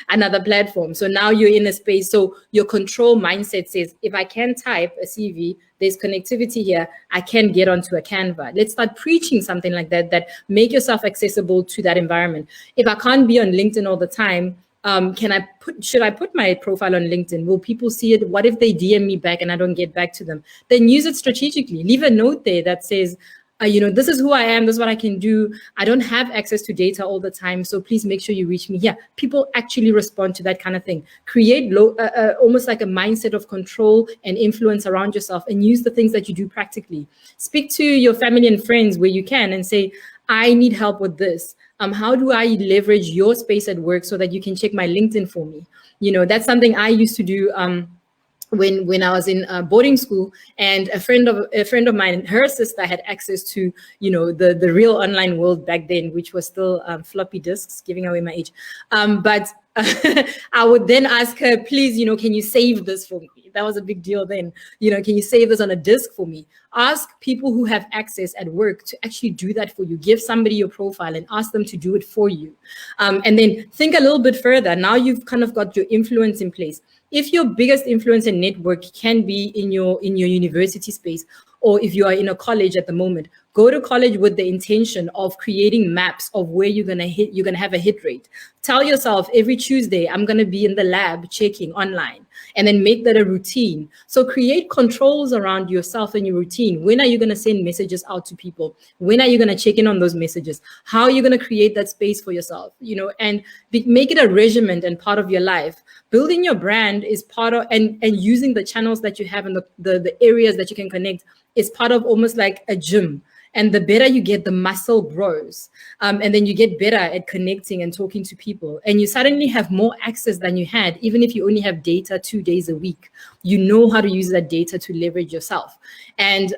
B: another platform. So now you're in a space, so your control mindset says, if I can type a CV, there's connectivity here, I can get onto a Canva. Let's start preaching something like that make yourself accessible to that environment. If I can't be on LinkedIn all the time, should I put my profile on LinkedIn? Will people see it? What if they DM me back and I don't get back to them? Then use it strategically. Leave a note there that says, this is who I am, this is what I can do. I don't have access to data all the time, so please make sure you reach me. Yeah, people actually respond to that kind of thing. Create almost like a mindset of control and influence around yourself, and use the things that you do practically. Speak to your family and friends where you can and say, I need help with this. How do I leverage your space at work so that you can check my LinkedIn for me? That's something I used to do when I was in boarding school, and a friend of mine, her sister had access to, the real online world back then, which was still floppy disks, giving away my age. But I would then ask her, please, can you save this for me? That was a big deal then. Can you save this on a disk for me? Ask people who have access at work to actually do that for you. Give somebody your profile and ask them to do it for you. And then think a little bit further. Now you've kind of got your influence in place. If your biggest influence and network can be in your university space, or if you are in a college at the moment, go to college with the intention of creating maps of where you're gonna have a hit rate. Tell yourself every Tuesday, I'm gonna be in the lab checking online. and then make that a routine. So create controls around yourself and your routine. When are you going to send messages out to people? When are you going to check in on those messages? How are you going to create that space for yourself? And make it a regimen and part of your life. Building your brand is part of, and using the channels that you have and the areas that you can connect is part of almost like a gym. And the better you get, the muscle grows. And then you get better at connecting and talking to people. And you suddenly have more access than you had, even if you only have data 2 days a week. You know how to use that data to leverage yourself. And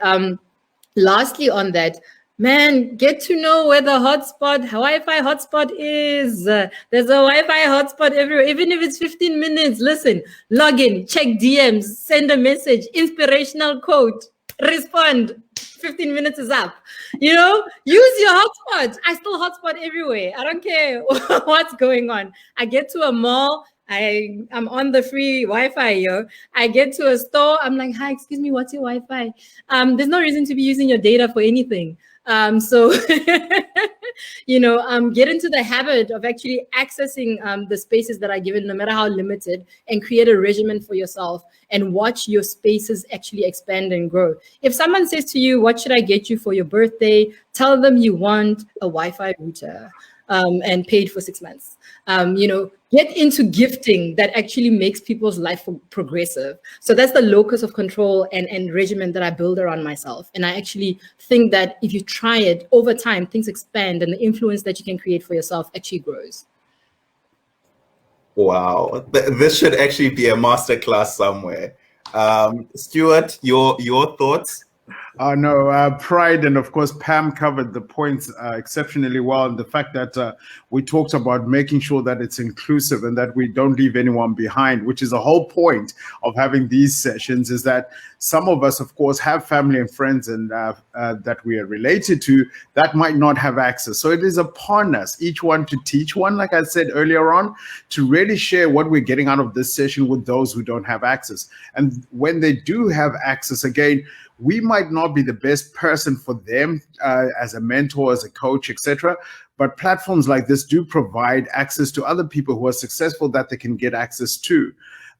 B: lastly on that, man, get to know where the Wi-Fi hotspot is. There's a Wi-Fi hotspot everywhere, even if it's 15 minutes. Listen, log in, check DMs, send a message, inspirational quote, respond. 15 minutes is up. Use your hotspot. I still hotspot everywhere. I don't care what's going on. I get to a mall, I'm on the free Wi-Fi, I get to a store, I'm like, hi, excuse me, what's your Wi-Fi? There's no reason to be using your data for anything. So, get into the habit of actually accessing the spaces that are given, no matter how limited, and create a regimen for yourself and watch your spaces actually expand and grow. If someone says to you, what should I get you for your birthday? Tell them you want a Wi-Fi router and paid for 6 months. Get into gifting that actually makes people's life progressive. So that's the locus of control and regimen that I build around myself. And I actually think that if you try it over time, things expand and the influence that you can create for yourself actually grows.
A: Wow, this should actually be a masterclass somewhere. Stuart, your thoughts?
D: No, pride, and of course Pam covered the points exceptionally well, and the fact that we talked about making sure that it's inclusive and that we don't leave anyone behind, which is the whole point of having these sessions, is that some of us, of course, have family and friends and that we are related to that might not have access. So it is upon us, each one to teach one, like I said earlier on, to really share what we're getting out of this session with those who don't have access. And when they do have access, again, we might not be the best person for them as a mentor, as a coach, etc. But platforms like this do provide access to other people who are successful that they can get access to.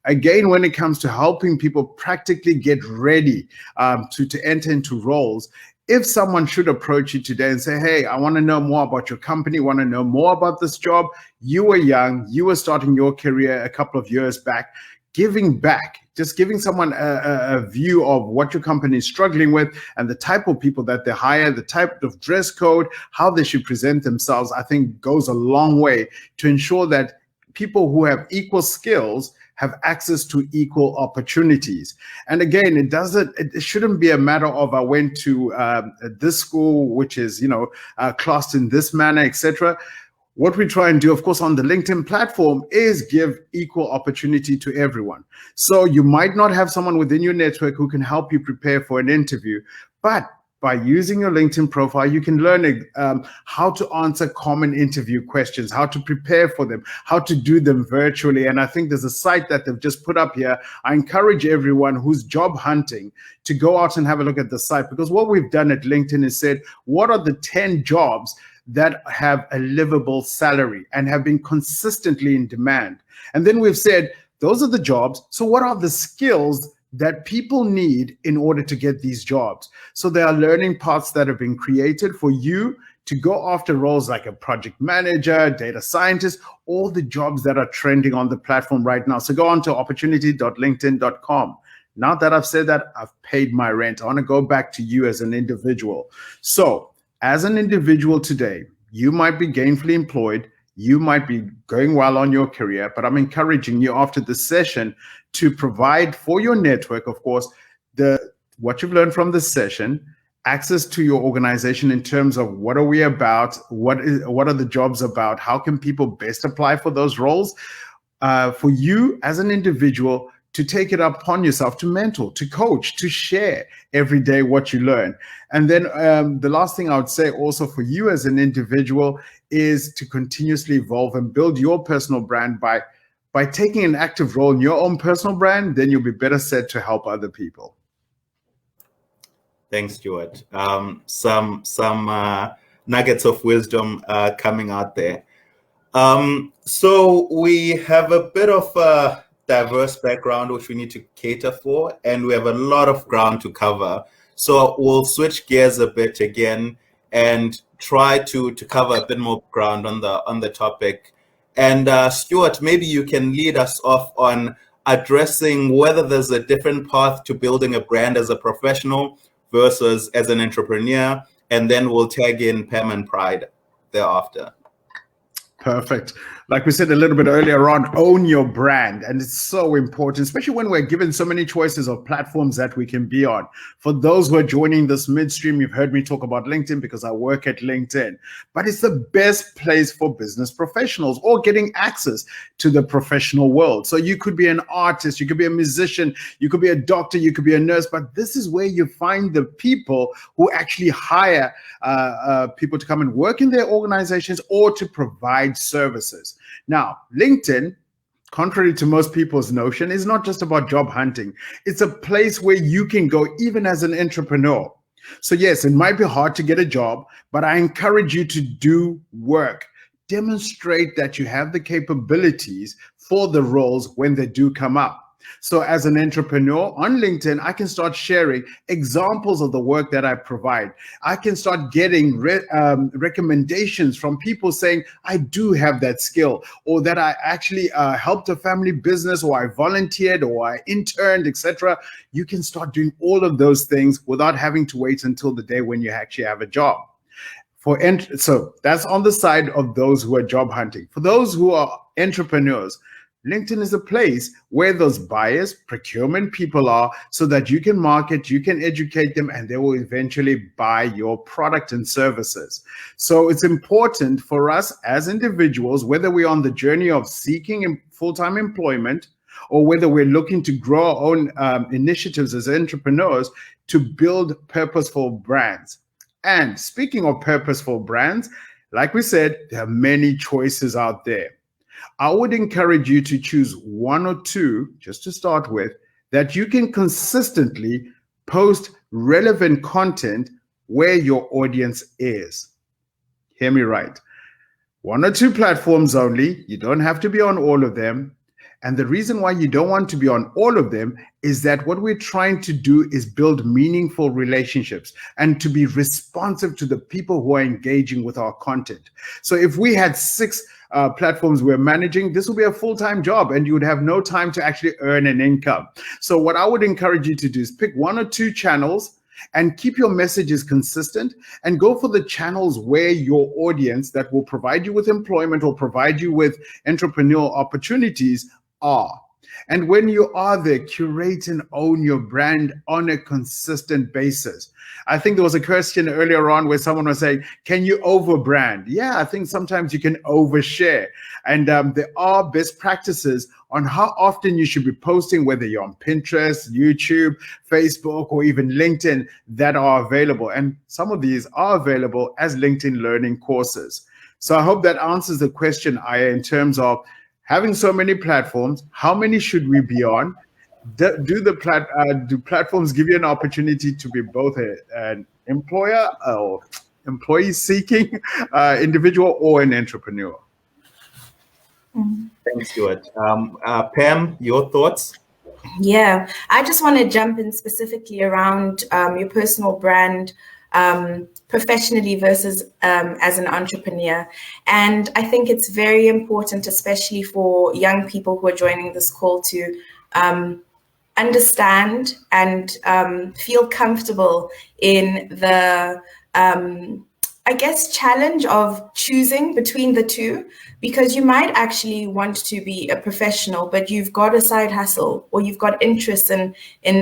D: Again, when it comes to helping people practically get ready to enter into roles, if someone should approach you today and say, hey, I want to know more about your company, want to know more about this job, you were young, you were starting your career a couple of years back, giving back, just giving someone a view of what your company is struggling with and the type of people that they hire, the type of dress code, how they should present themselves, I think goes a long way to ensure that people who have equal skills have access to equal opportunities. And again, it shouldn't be a matter of I went to this school, which is, classed in this manner, etc. What we try and do, of course, on the LinkedIn platform is give equal opportunity to everyone. So you might not have someone within your network who can help you prepare for an interview, but by using your LinkedIn profile, you can learn how to answer common interview questions, how to prepare for them, how to do them virtually. And I think there's a site that they've just put up here. I encourage everyone who's job hunting to go out and have a look at the site, because what we've done at LinkedIn is said, what are the 10 jobs that have a livable salary and have been consistently in demand? And then we've said, those are the jobs. So what are the skills that people need in order to get these jobs? So there are learning paths that have been created for you to go after roles like a project manager, data scientist, all the jobs that are trending on the platform right now. So go on to opportunity.linkedin.com. Now that I've said that, I've paid my rent. I want to go back to you as an individual. So as an individual today, you might be gainfully employed, you might be going well on your career, but I'm encouraging you after this session to provide for your network, of course, what you've learned from this session, access to your organization in terms of what are we about, what are the jobs about, how can people best apply for those roles, for you as an individual to take it upon yourself to mentor, to coach, to share every day what you learn. And then the last thing I would say also for you as an individual is to continuously evolve and build your personal brand by taking an active role in your own personal brand. Then you'll be better set to help other people.
A: Thanks, Stuart. Some nuggets of wisdom coming out there. So we have a bit of diverse background which we need to cater for, and we have a lot of ground to cover. So we'll switch gears a bit again and try to cover a bit more ground on the topic. And Stuart, maybe you can lead us off on addressing whether there's a different path to building a brand as a professional versus as an entrepreneur, and then we'll tag in Pam and Pride thereafter.
D: Perfect. Like we said a little bit earlier on, own your brand. And it's so important, especially when we're given so many choices of platforms that we can be on. For those who are joining this midstream, you've heard me talk about LinkedIn because I work at LinkedIn. But it's the best place for business professionals or getting access to the professional world. So you could be an artist, you could be a musician, you could be a doctor, you could be a nurse, but this is where you find the people who actually hire people to come and work in their organizations or to provide services. Now, LinkedIn, contrary to most people's notion, is not just about job hunting. It's a place where you can go even as an entrepreneur. So yes, it might be hard to get a job, but I encourage you to do work. Demonstrate that you have the capabilities for the roles when they do come up. So as an entrepreneur on LinkedIn, I can start sharing examples of the work that I provide. I can start getting recommendations from people saying, I do have that skill, or that I actually helped a family business, or I volunteered, or I interned, etc. You can start doing all of those things without having to wait until the day when you actually have a job. So that's on the side of those who are job hunting. For those who are entrepreneurs, LinkedIn is a place where those buyers, procurement people are, so that you can market, you can educate them, and they will eventually buy your product and services. So it's important for us as individuals, whether we're on the journey of seeking full-time employment or whether we're looking to grow our own initiatives as entrepreneurs, to build purposeful brands. And speaking of purposeful brands, like we said, there are many choices out there. I would encourage you to choose one or two, just to start with, that you can consistently post relevant content where your audience is. Hear me right. One or two platforms only. You don't have to be on all of them. And the reason why you don't want to be on all of them is that what we're trying to do is build meaningful relationships and to be responsive to the people who are engaging with our content. So if we had 6 platforms we're managing, this will be a full-time job and you would have no time to actually earn an income. So what I would encourage you to do is pick 1 or 2 channels and keep your messages consistent, and go for the channels where your audience that will provide you with employment or provide you with entrepreneurial opportunities are. And when you are there, curate and own your brand on a consistent basis. I think there was a question earlier on where someone was saying, can you overbrand? Yeah, I think sometimes you can overshare. And there are best practices on how often you should be posting, whether you're on Pinterest, YouTube, Facebook, or even LinkedIn, that are available. And some of these are available as LinkedIn learning courses. So I hope that answers the question, Aya, in terms of having so many platforms, how many should we be on? Do platforms give you an opportunity to be both an employer or employee-seeking individual or an entrepreneur?
A: Thanks, Stuart. Pam, your thoughts?
C: Yeah, I just want to jump in specifically around your personal brand professionally versus as an entrepreneur. And I think it's very important, especially for young people who are joining this call, to understand and feel comfortable in the, I guess, challenge of choosing between the two, because you might actually want to be a professional, but you've got a side hustle or you've got interests in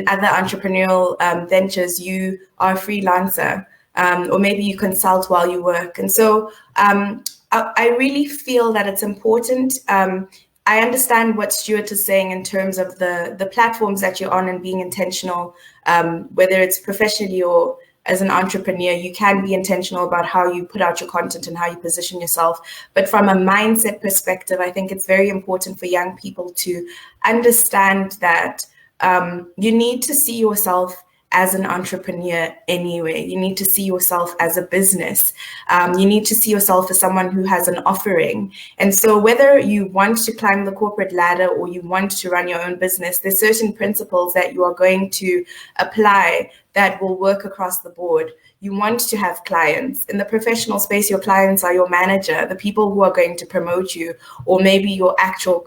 C: other entrepreneurial ventures. You are a freelancer, or maybe you consult while you work. And so I really feel that it's important. I understand what Stuart is saying in terms of the platforms that you're on and being intentional, whether it's professionally or as an entrepreneur. You can be intentional about how you put out your content and how you position yourself. But from a mindset perspective, I think it's very important for young people to understand that you need to see yourself as an entrepreneur anyway. You need to see yourself as a business. You need to see yourself as someone who has an offering. And so whether you want to climb the corporate ladder or you want to run your own business, there's certain principles that you are going to apply that will work across the board. You want to have clients. In the professional space, your clients are your manager, the people who are going to promote you, or maybe your actual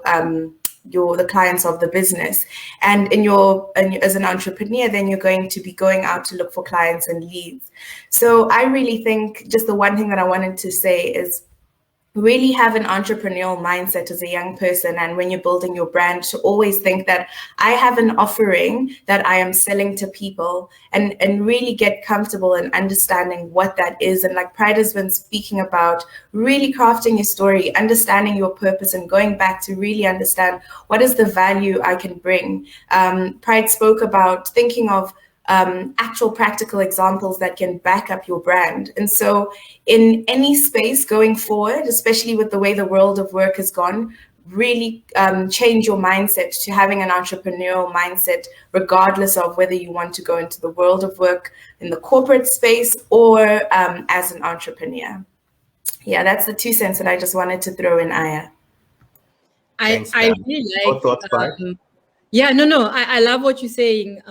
C: the clients of the business. And as an entrepreneur, then you're going to be going out to look for clients and leads. So I really think just the one thing that I wanted to say is really have an entrepreneurial mindset as a young person, and when you're building your brand, to always think that I have an offering that I am selling to people, and really get comfortable in understanding what that is. And like Pride has been speaking about, really crafting your story, understanding your purpose, and going back to really understand what is the value I can bring. Pride spoke about thinking of actual practical examples that can back up your brand. And so in any space going forward, especially with the way the world of work has gone, really change your mindset to having an entrepreneurial mindset, regardless of whether you want to go into the world of work in the corporate space or as an entrepreneur. Yeah, that's the 2 cents that I just wanted to throw in, Aya.
B: I really like I love what you're saying,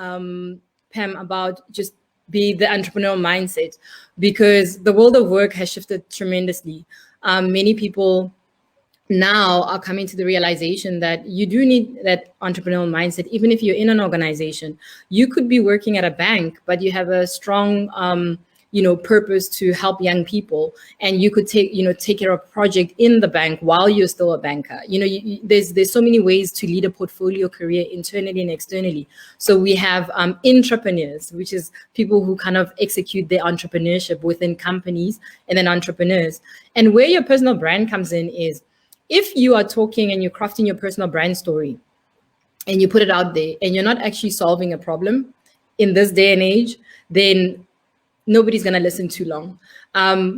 B: Pam, about just be the entrepreneurial mindset, because the world of work has shifted tremendously. Many people now are coming to the realization that you do need that entrepreneurial mindset. Even if you're in an organization, you could be working at a bank, but you have a strong purpose to help young people, and you could take care of a project in the bank while you're still a banker. There's so many ways to lead a portfolio career internally and externally. So we have intrapreneurs, which is people who kind of execute their entrepreneurship within companies, and then entrepreneurs. And where your personal brand comes in is, if you are talking and you're crafting your personal brand story and you put it out there and you're not actually solving a problem in this day and age, then nobody's going to listen too long.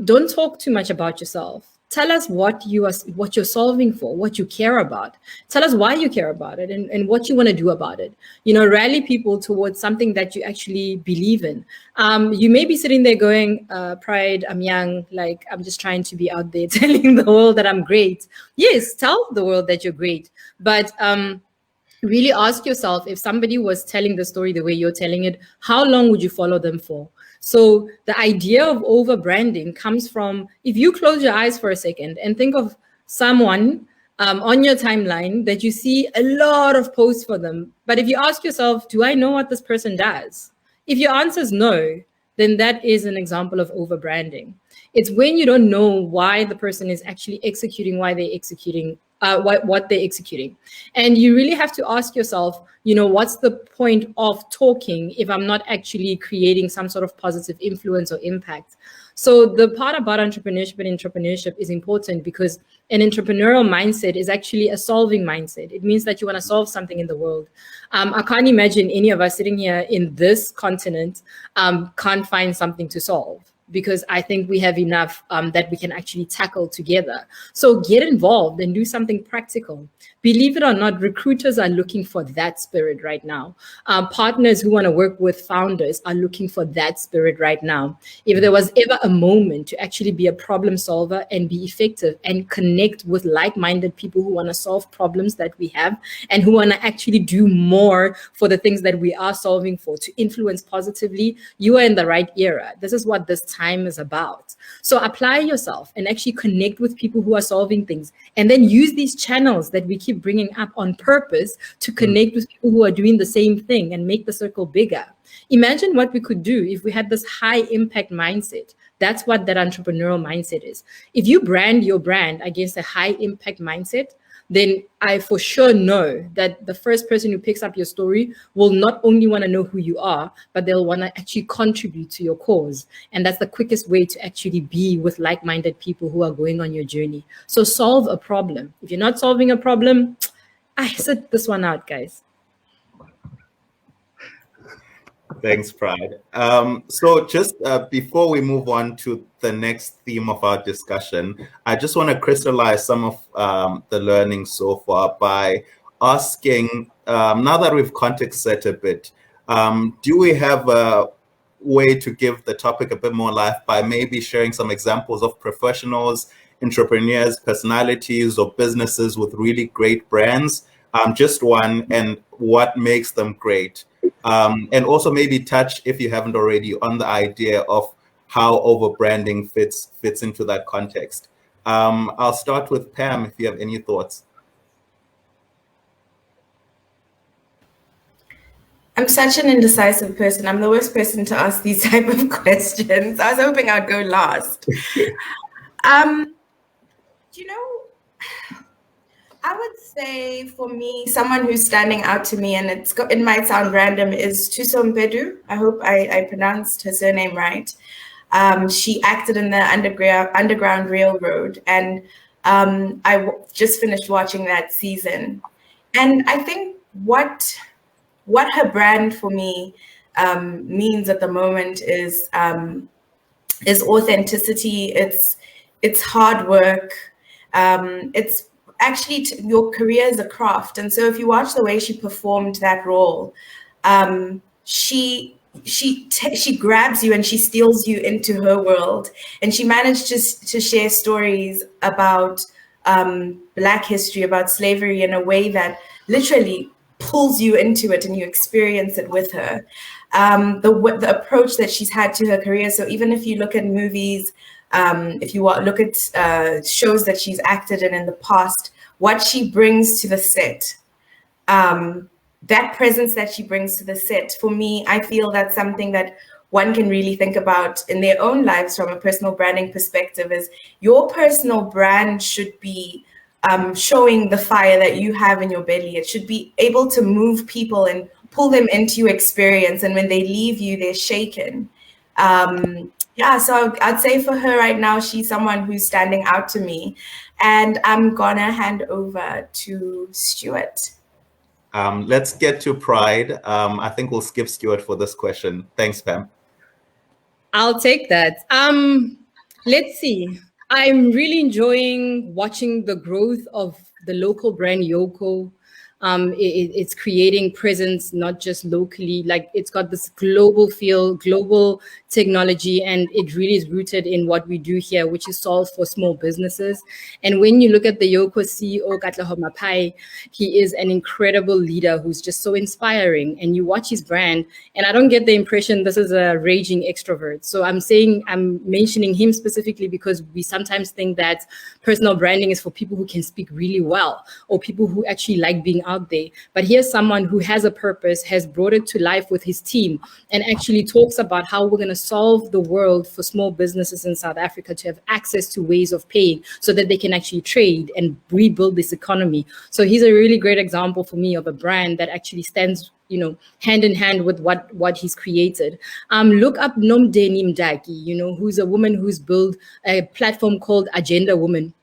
B: Don't talk too much about yourself. Tell us what you're solving for, what you care about. Tell us why you care about it, and what you want to do about it. Rally people towards something that you actually believe in. You may be sitting there going, Pride, I'm young, like I'm just trying to be out there telling the world that I'm great. Yes, tell the world that you're great, but really ask yourself, if somebody was telling the story the way you're telling it, how long would you follow them for? So the idea of over branding comes from, if you close your eyes for a second and think of someone on your timeline that you see a lot of posts for them, but if you ask yourself, do I know what this person does? If your answer is no, then that is an example of over branding. It's when you don't know why the person is actually executing, why they're executing, what they're executing. And you really have to ask yourself, what's the point of talking if I'm not actually creating some sort of positive influence or impact? So the part about entrepreneurship is important, because an entrepreneurial mindset is actually a solving mindset. It means that you want to solve something in the world. I can't imagine any of us sitting here in this continent can't find something to solve, because I think we have enough that we can actually tackle together. So get involved and do something practical. Believe it or not, recruiters are looking for that spirit right now. Partners who want to work with founders are looking for that spirit right now. If there was ever a moment to actually be a problem solver and be effective and connect with like-minded people who want to solve problems that we have and who want to actually do more for the things that we are solving for to influence positively, you are in the right era. This is what this time is about. So apply yourself and actually connect with people who are solving things, and then use these channels that we keep bringing up on purpose to connect with people who are doing the same thing and make the circle bigger. Imagine what we could do if we had this high impact mindset. That's what that entrepreneurial mindset is. If you brand your brand against a high impact mindset, then I for sure know that the first person who picks up your story will not only want to know who you are, but they'll want to actually contribute to your cause. And that's the quickest way to actually be with like-minded people who are going on your journey. So solve a problem. If you're not solving a problem, I sit this one out, guys.
A: Thanks, Pride. So just before we move on to the next theme of our discussion, I just want to crystallize some of the learning so far by asking, now that we've context set a bit, Do we have a way to give the topic a bit more life by maybe sharing some examples of professionals, entrepreneurs, personalities, or businesses with really great brands? Just one, and what makes them great? And also maybe touch, if you haven't already, on the idea of how over-branding fits into that context. I'll start with Pam, if you have any thoughts.
C: I'm such an indecisive person. I'm the worst person to ask these type of questions. I was hoping I'd go last. You know, I would say for me, someone who's standing out to me, and it might sound random, is Thuso. I hope I pronounced her surname right. She acted in the Underground Railroad, and I just finished watching that season. And I think what her brand for me means at the moment is authenticity. It's hard work. It's actually your career is a craft, and so if you watch the way she performed that role, she grabs you and she steals you into her world, and she managed to share stories about Black history, about slavery, in a way that literally pulls you into it and you experience it with her. The approach that she's had to her career. So even if you look at movies, if you look at shows that she's acted in the past, what she brings to the set, that presence that she brings to the set, for me, I feel that's something that one can really think about in their own lives from a personal branding perspective. Is your personal brand should be showing the fire that you have in your belly. It should be able to move people and pull them into your experience. And when they leave you, they're shaken. Yeah, so I'd say for her right now, she's someone who's standing out to me. And I'm gonna hand over to Stuart.
A: Let's get to Pride. I think we'll skip Stuart for this question. Thanks, Pam.
B: I'll take that. Let's see. I'm really enjoying watching the growth of the local brand Yoko. It's creating presence, not just locally, like it's got this global feel, global technology, and it really is rooted in what we do here, which is solve for small businesses. And when you look at the Yoko CEO, Katleho Mapai, he is an incredible leader who's just so inspiring. And you watch his brand, and I don't get the impression this is a raging extrovert. So I'm mentioning him specifically because we sometimes think that personal branding is for people who can speak really well, or people who actually like being out there. But here's someone who has a purpose, has brought it to life with his team, and actually talks about how we're going to solve the world for small businesses in South Africa to have access to ways of paying so that they can actually trade and rebuild this economy. So he's a really great example for me of a brand that actually stands, hand in hand with what he's created. Look up Nomdeni Mdaki, who's a woman who's built a platform called Agenda Woman.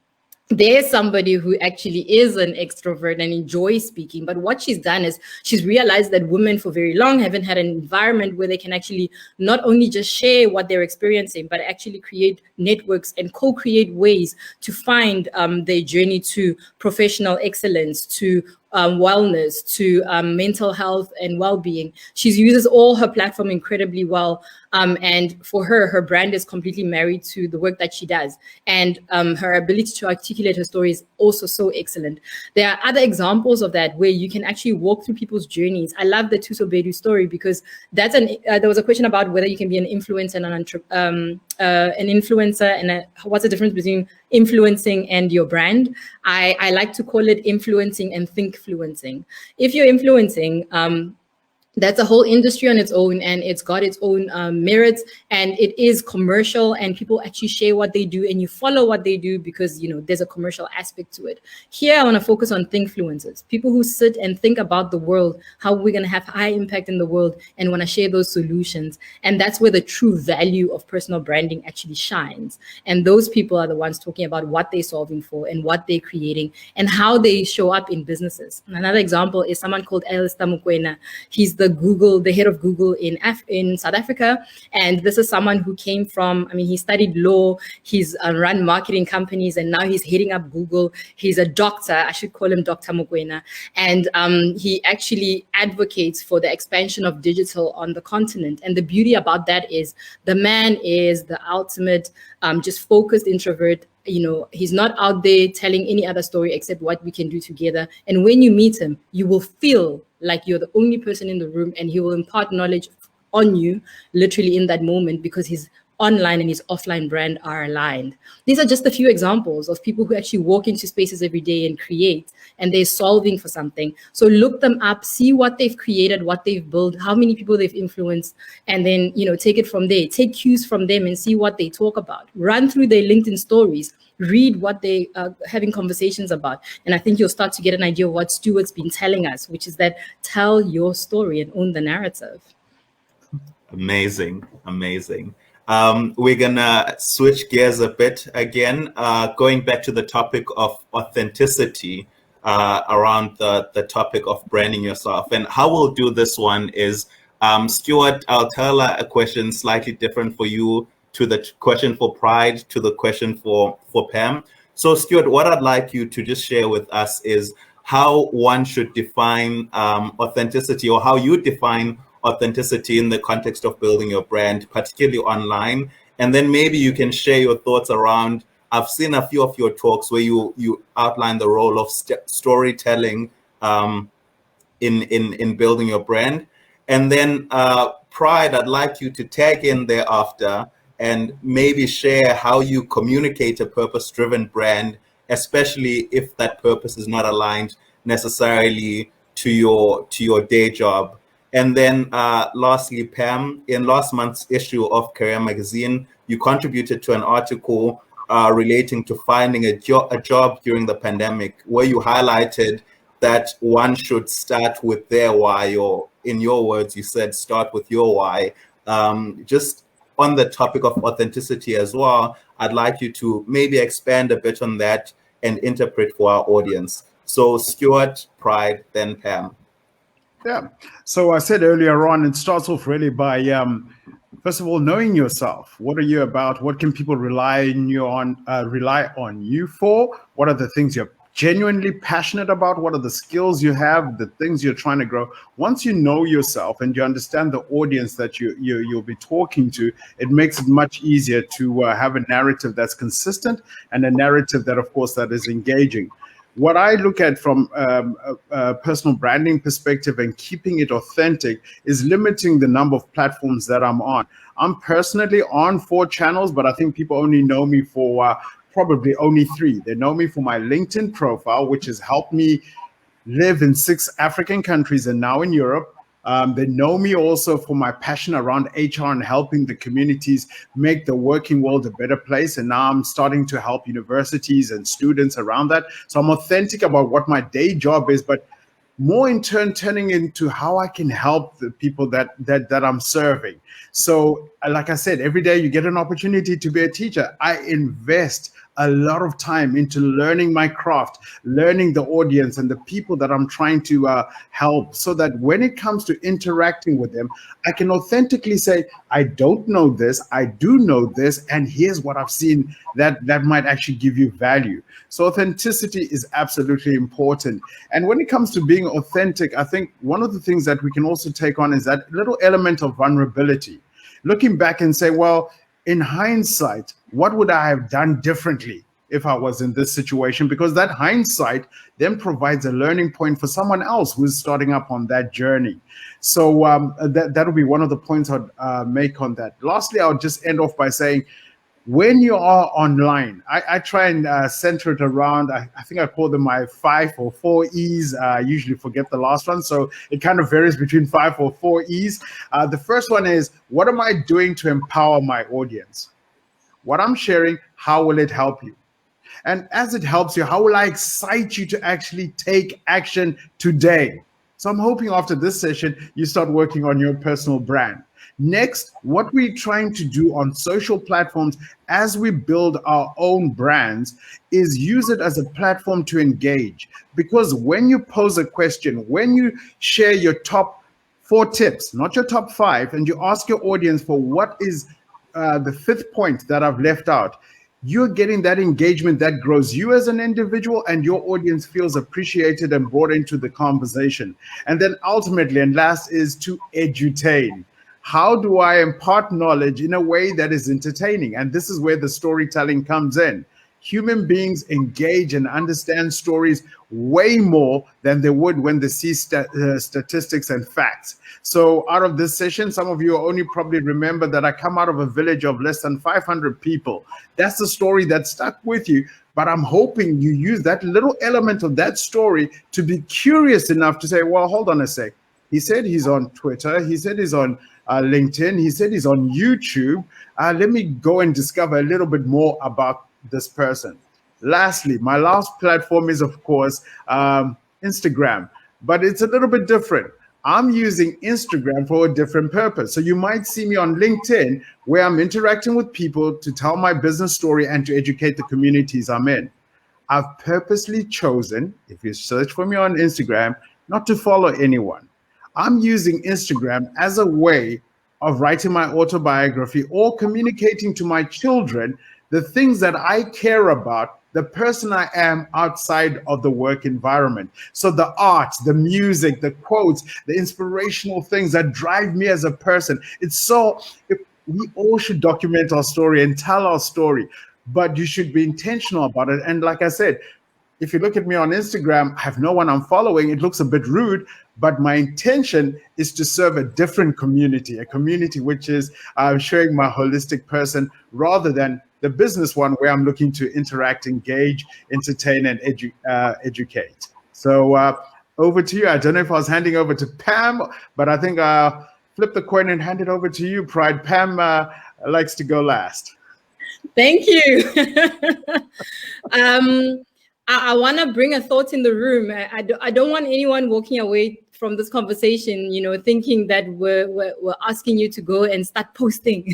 B: There's somebody who actually is an extrovert and enjoys speaking, but what she's done is she's realized that women for very long haven't had an environment where they can actually not only just share what they're experiencing, but actually create networks and co-create ways to find their journey to professional excellence, to wellness, to mental health and well-being. She uses all her platform incredibly well. And for her brand is completely married to the work that she does. And her ability to articulate her story is also so excellent. There are other examples of that where you can actually walk through people's journeys. I love the Thuso story because that's there was a question about whether you can be an influencer and an influencer and what's the difference between influencing and your brand. I like to call it influencing and thinkfluencing. If you're influencing, that's a whole industry on its own, and it's got its own merits, and it is commercial, and people actually share what they do and you follow what they do because there's a commercial aspect to it. Here I want to focus on thinkfluencers, people who sit and think about the world, how we're going to have high impact in the world, and want to share those solutions. And that's where the true value of personal branding actually shines. And those people are the ones talking about what they're solving for and what they're creating and how they show up in businesses. Another example is someone called Alistair Mokoena. He's the the head of Google in South Africa. And this is someone who came from, he studied law, he's run marketing companies, and now he's heading up Google. He's a doctor, I should call him Dr. Mokoena. And he actually advocates for the expansion of digital on the continent. And the beauty about that is the man is the ultimate just focused introvert. He's not out there telling any other story except what we can do together. And when you meet him, you will feel like you're the only person in the room, and he will impart knowledge on you literally in that moment, because his online and his offline brand are aligned. These are just a few examples of people who actually walk into spaces every day and create, and they're solving for something. So look them up, see what they've created, what they've built, how many people they've influenced, and then, take it from there. Take cues from them and see what they talk about. Run through their LinkedIn stories, read what they are having conversations about. And I think you'll start to get an idea of what Stuart's been telling us, which is that tell your story and own the narrative.
A: Amazing. We're gonna switch gears a bit again, going back to the topic of authenticity, around the topic of branding yourself. And how we'll do this one is, Stuart, I'll tell a question slightly different for you, to the question for Pride, to the question for Pam. So Stuart, what I'd like you to just share with us is how one should define authenticity, or how you define authenticity in the context of building your brand, particularly online. And then maybe you can share your thoughts around, I've seen a few of your talks where you outline the role of storytelling in building your brand. And then Pride, I'd like you to tag in thereafter and maybe share how you communicate a purpose-driven brand, especially if that purpose is not aligned necessarily to your day job. And then lastly, Pam, in last month's issue of Career Magazine, you contributed to an article relating to finding a job during the pandemic, where you highlighted that one should start with their why, or in your words, you said start with your why. Just on the topic of authenticity as well, I'd like you to maybe expand a bit on that and interpret for our audience. So Stuart, Pride, then Pam.
D: Yeah. So I said earlier on, it starts off really by, first of all, knowing yourself. What are you about? What can people rely on you for? What are the things you're genuinely passionate about? What are the skills you have, the things you're trying to grow? Once you know yourself and you understand the audience that you'll be talking to, it makes it much easier to have a narrative that's consistent, and a narrative that, of course, that is engaging. What I look at from a personal branding perspective and keeping it authentic is limiting the number of platforms that I'm on. I'm personally on 4 channels, but I think people only know me for probably only 3. They know me for my LinkedIn profile, which has helped me live in 6 African countries and now in Europe. They know me also for my passion around HR and helping the communities make the working world a better place. And now I'm starting to help universities and students around that. So I'm authentic about what my day job is, but more in turn turning into how I can help the people that I'm serving. So like I said, every day you get an opportunity to be a teacher. I invest a lot of time into learning my craft, learning the audience and the people that I'm trying to help, so that when it comes to interacting with them, I can authentically say, I don't know this, I do know this, and here's what I've seen that might actually give you value. So authenticity is absolutely important. And when it comes to being authentic, I think one of the things that we can also take on is that little element of vulnerability. Looking back and say, well, in hindsight, what would I have done differently if I was in this situation? Because that hindsight then provides a learning point for someone else who's starting up on that journey. So that'll be one of the points I'd make on that. Lastly, I'll just end off by saying, when you are online, I try and center it around, I think I call them my 5 or 4 E's. I usually forget the last one. So it kind of varies between 5 or 4 E's. The first one is, what am I doing to empower my audience? What I'm sharing, how will it help you? And as it helps you, how will I excite you to actually take action today? So I'm hoping after this session, you start working on your personal brand. Next, what we're trying to do on social platforms as we build our own brands is use it as a platform to engage. Because when you pose a question, when you share your top 4 tips, not your top 5, and you ask your audience for what is the 5th point that I've left out, you're getting that engagement that grows you as an individual, and your audience feels appreciated and brought into the conversation. And then ultimately, and last, is to edutain. How do I impart knowledge in a way that is entertaining? And this is where the storytelling comes in. Human beings engage and understand stories way more than they would when they see statistics and facts. So out of this session, some of you only probably remember that I come out of a village of less than 500 people. That's the story that stuck with you. But I'm hoping you use that little element of that story to be curious enough to say, well, hold on a sec. He said he's on Twitter. He said he's on LinkedIn. He said he's on YouTube. Let me go and discover a little bit more about this person. Lastly, my last platform is, of course, Instagram, but it's a little bit different. I'm using Instagram for a different purpose. So you might see me on LinkedIn, where I'm interacting with people to tell my business story and to educate the communities I'm in. I've purposely chosen, if you search for me on Instagram, not to follow anyone. I'm using Instagram as a way of writing my autobiography or communicating to my children the things that I care about, the person I am outside of the work environment. So the art, the music, the quotes, the inspirational things that drive me as a person. We all should document our story and tell our story, but you should be intentional about it. And like I said, if you look at me on Instagram, I have no one I'm following. It looks a bit rude, but my intention is to serve a different community, a community which is showing my holistic person rather than the business one where I'm looking to interact, engage, entertain, and educate. So over to you. I don't know if I was handing over to Pam, but I think I'll flip the coin and hand it over to you, Pride. Pam likes to go last.
B: Thank you. I want to bring a thought in the room. I don't want anyone walking away from this conversation, thinking that we're asking you to go and start posting,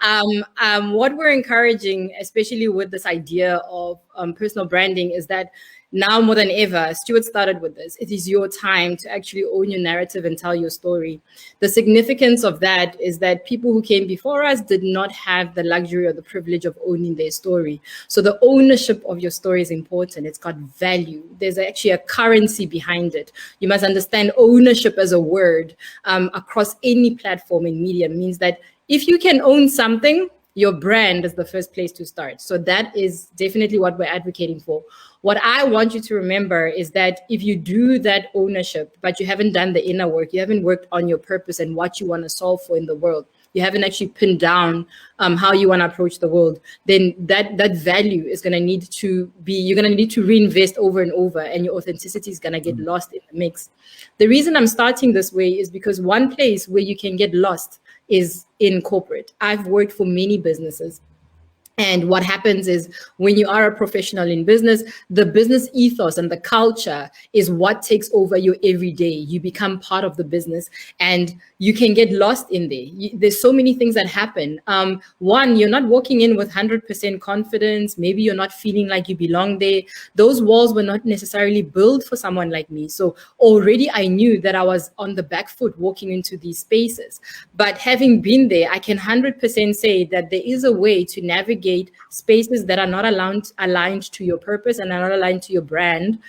B: what we're encouraging, especially with this idea of personal branding, is that now more than ever, Stuart started with this, it is your time to actually own your narrative and tell your story. The significance of that is that people who came before us did not have the luxury or the privilege of owning their story. So the ownership of your story is important. It's got value. There's actually a currency behind it. You must understand ownership as a word across any platform in media means that if you can own something, your brand is the first place to start. So that is definitely what we're advocating for. What I want you to remember is that if you do that ownership, but you haven't done the inner work, you haven't worked on your purpose and what you want to solve for in the world, you haven't actually pinned down how you want to approach the world, then that value is going to need to be, you're going to need to reinvest over and over, and your authenticity is going to get lost in the mix. The reason I'm starting this way is because one place where you can get lost is in corporate. I've worked for many businesses. And what happens is when you are a professional in business, the business ethos and the culture is what takes over your everyday. You become part of the business and you can get lost in there. There's so many things that happen. One, you're not walking in with 100% confidence. Maybe you're not feeling like you belong there. Those walls were not necessarily built for someone like me. So already I knew that I was on the back foot walking into these spaces. But having been there, I can 100% say that there is a way to navigate spaces that are not aligned to your purpose and are not aligned to your brand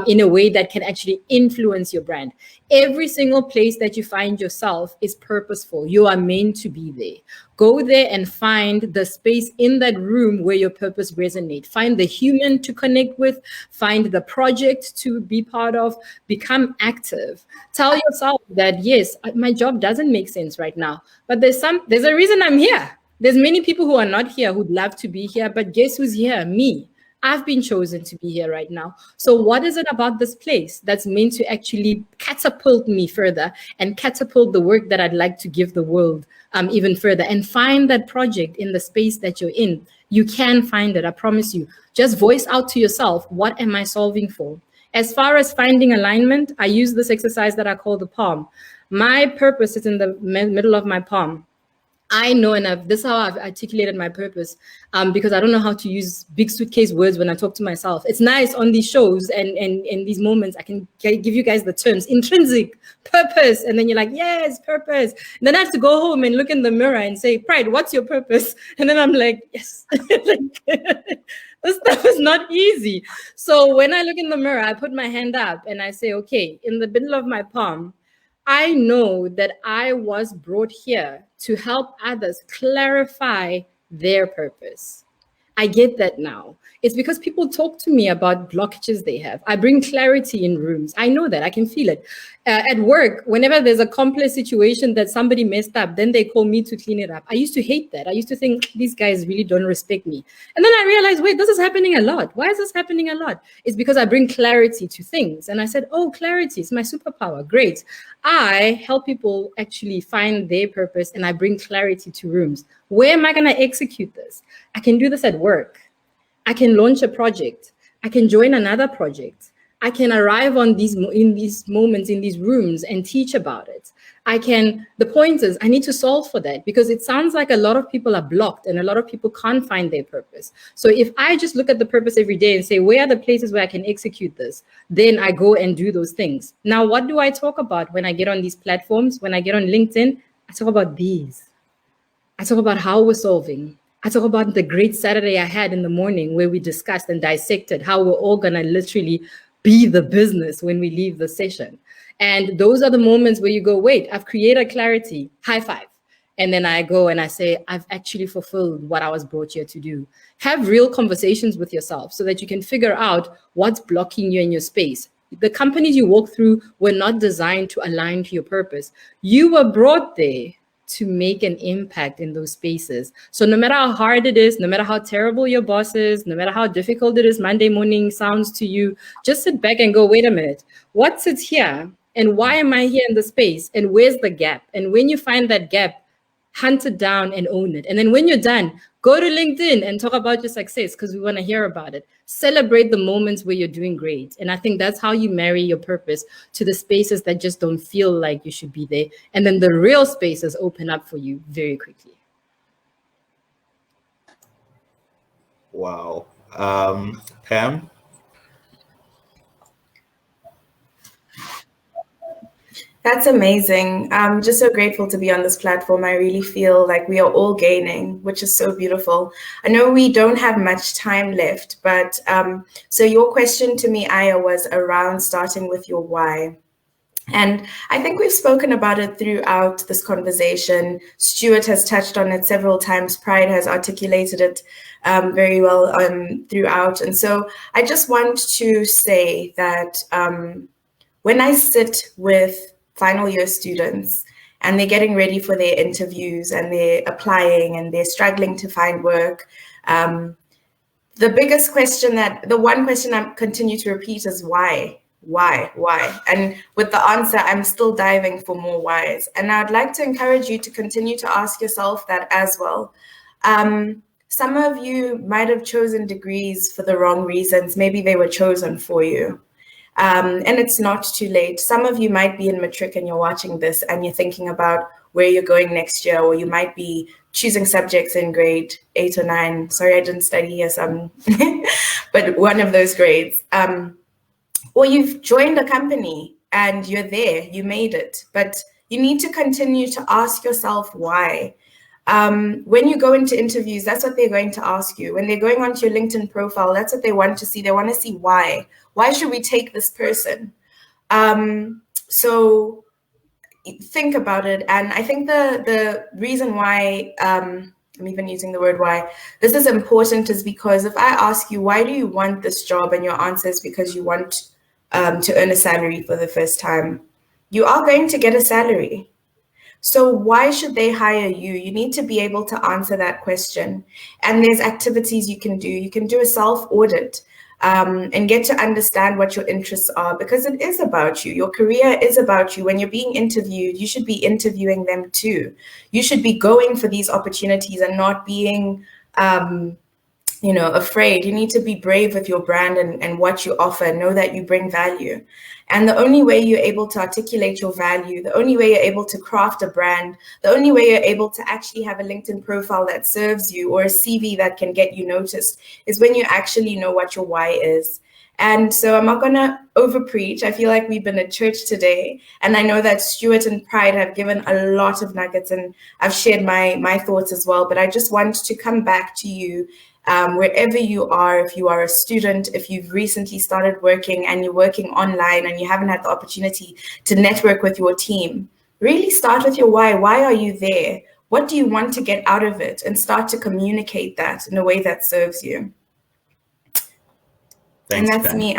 B: in a way that can actually influence your brand. Every single place that you find yourself is purposeful. You are meant to be there. Go there and find the space in that room where your purpose resonates. Find the human to connect with, find the project to be part of, become active. Tell yourself that, yes, my job doesn't make sense right now, but there's a reason I'm here. There's many people who are not here who'd love to be here, but guess who's here? Me. I've been chosen to be here right now. So what is it about this place that's meant to actually catapult me further and catapult the work that I'd like to give the world even further? And find that project in the space that you're in. You can find it, I promise you. Just voice out to yourself, what am I solving for? As far as finding alignment, I use this exercise that I call the palm. My purpose is in the middle of my palm. I know, and this is how I've articulated my purpose, because I don't know how to use big suitcase words when I talk to myself. It's nice on these shows and in these moments, I can give you guys the terms, intrinsic, purpose, and then you're like, yes, purpose. And then I have to go home and look in the mirror and say, Pride, what's your purpose? And then I'm like, yes. This stuff is not easy. So when I look in the mirror, I put my hand up and I say, okay, in the middle of my palm, I know that I was brought here to help others clarify their purpose. I get that now. It's because people talk to me about blockages they have. I bring clarity in rooms. I know that. I can feel it. At work, whenever there's a complex situation that somebody messed up, then they call me to clean it up. I used to hate that. I used to think, these guys really don't respect me. And then I realized, wait, this is happening a lot. Why is this happening a lot? It's because I bring clarity to things. And I said, oh, clarity is my superpower. Great. I help people actually find their purpose, and I bring clarity to rooms. Where am I going to execute this? I can do this at work. I can launch a project. I can join another project. I can arrive in these moments, in these rooms, and teach about it. The point is, I need to solve for that, because it sounds like a lot of people are blocked and a lot of people can't find their purpose. So if I just look at the purpose every day and say, where are the places where I can execute this? Then I go and do those things. Now, what do I talk about when I get on these platforms? When I get on LinkedIn, I talk about these. I talk about how we're solving. I talk about the great Saturday I had in the morning where we discussed and dissected how we're all going to literally be the business when we leave the session. And those are the moments where you go, wait, I've created clarity, high five. And then I go and I say, I've actually fulfilled what I was brought here to do. Have real conversations with yourself so that you can figure out what's blocking you in your space. The companies you walk through were not designed to align to your purpose. You were brought there to make an impact in those spaces. So no matter how hard it is, no matter how terrible your boss is, no matter how difficult it is Monday morning sounds to you, just sit back and go, wait a minute, what sits here? And why am I here in the space? And where's the gap? And when you find that gap, hunt it down and own it. And then when you're done, go to LinkedIn and talk about your success, because we want to hear about it. Celebrate the moments where you're doing great. And I think that's how you marry your purpose to the spaces that just don't feel like you should be there. And then the real spaces open up for you very quickly.
A: Wow. Pam?
C: That's amazing. I'm just so grateful to be on this platform. I really feel like we are all gaining, which is so beautiful. I know we don't have much time left, but so your question to me, Aya, was around starting with your why. And I think we've spoken about it throughout this conversation. Stuart has touched on it several times. Pride has articulated it very well throughout. And so I just want to say that when I sit with final year students and they're getting ready for their interviews and they're applying and they're struggling to find work, the biggest question the one question I continue to repeat is why? And with the answer, I'm still diving for more whys. And I'd like to encourage you to continue to ask yourself that as well. Some of you might have chosen degrees for the wrong reasons. Maybe they were chosen for you. And it's not too late. Some of you might be in matric and you're watching this and you're thinking about where you're going next year, or you might be choosing subjects in grade 8 or 9. Sorry, I didn't study here, but one of those grades. Or you've joined a company and you're there, you made it, but you need to continue to ask yourself why. When you go into interviews, that's what they're going to ask you. When they're going onto your LinkedIn profile, that's what they want to see. They want to see why. Why should we take this person? So think about it. And I think the reason why, I'm even using the word why, this is important is because if I ask you, why do you want this job? And your answer is because you want to earn a salary for the first time, you are going to get a salary. So why should they hire you? You need to be able to answer that question. And there's activities you can do. You can do a self-audit and get to understand what your interests are, because it is about you. Your career is about you. When you're being interviewed, you should be interviewing them too. You should be going for these opportunities and not being afraid. You need to be brave with your brand and what you offer. Know that you bring value. And the only way you're able to articulate your value, the only way you're able to craft a brand, the only way you're able to actually have a LinkedIn profile that serves you or a CV that can get you noticed is when you actually know what your why is. And so I'm not going to over preach. I feel like we've been at church today. And I know that Stuart and Pride have given a lot of nuggets, and I've shared my thoughts as well. But I just want to come back to you wherever you are. If you are a student, if you've recently started working and you're working online and you haven't had the opportunity to network with your team, really start with your why. Why are you there? What do you want to get out of it? And start to communicate that in a way that serves you.
A: Thanks,
C: and that's
A: Pam.
C: me.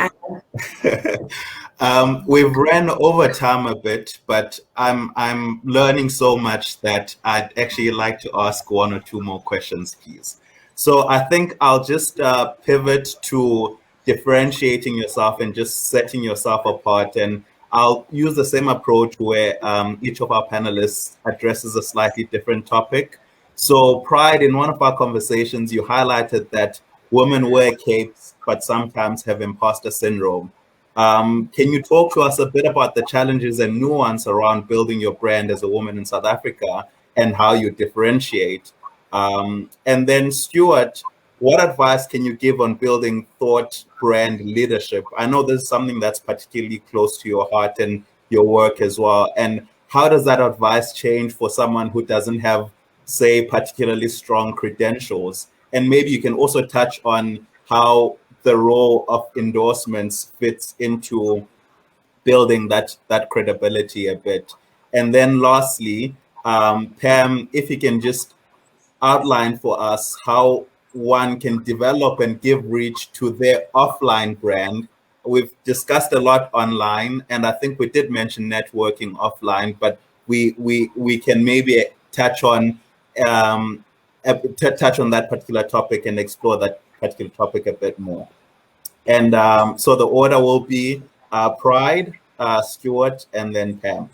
A: We've ran over time a bit, but I'm learning so much that I'd actually like to ask one or two more questions, please. So I think I'll just pivot to differentiating yourself and just setting yourself apart. And I'll use the same approach where each of our panelists addresses a slightly different topic. So Pride, in one of our conversations, you highlighted that women wear capes, but sometimes have imposter syndrome. Can you talk to us a bit about the challenges and nuance around building your brand as a woman in South Africa and how you differentiate? And then Stuart, what advice can you give on building thought brand leadership? I know this is something that's particularly close to your heart and your work as well. And how does that advice change for someone who doesn't have, say, particularly strong credentials? And maybe you can also touch on how the role of endorsements fits into building that credibility a bit. And then lastly, Pam, if you can just outline for us how one can develop and give reach to their offline brand. We've discussed a lot online, and I think we did mention networking offline, but we can maybe touch on that particular topic and explore that particular topic a bit more. And so the order will be Pride, Stuart, and then Pam.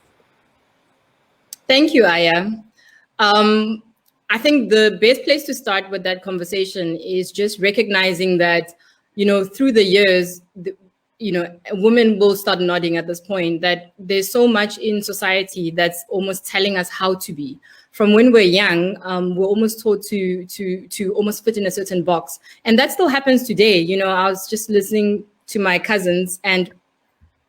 B: Thank you, Aya. I think the best place to start with that conversation is just recognizing that, through the years, women will start nodding at this point, that there's so much in society that's almost telling us how to be. From when we're young, we're almost taught to almost fit in a certain box. And that still happens today. I was just listening to my cousins, and,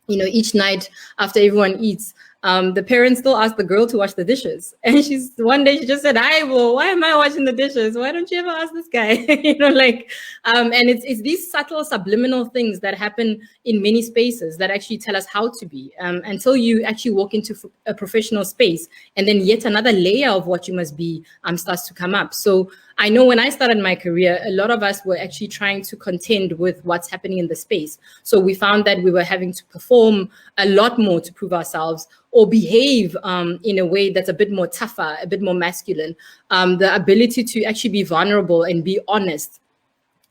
B: each night after everyone eats, the parents still ask the girl to wash the dishes. And one day she just said, why am I washing the dishes? Why don't you ever ask this guy? And it's these subtle subliminal things that happen in many spaces that actually tell us how to be, until you actually walk into a professional space, and then yet another layer of what you must be starts to come up. So I know when I started my career, a lot of us were actually trying to contend with what's happening in the space. So we found that we were having to perform a lot more to prove ourselves, or behave in a way that's a bit more tougher, a bit more masculine. The ability to actually be vulnerable and be honest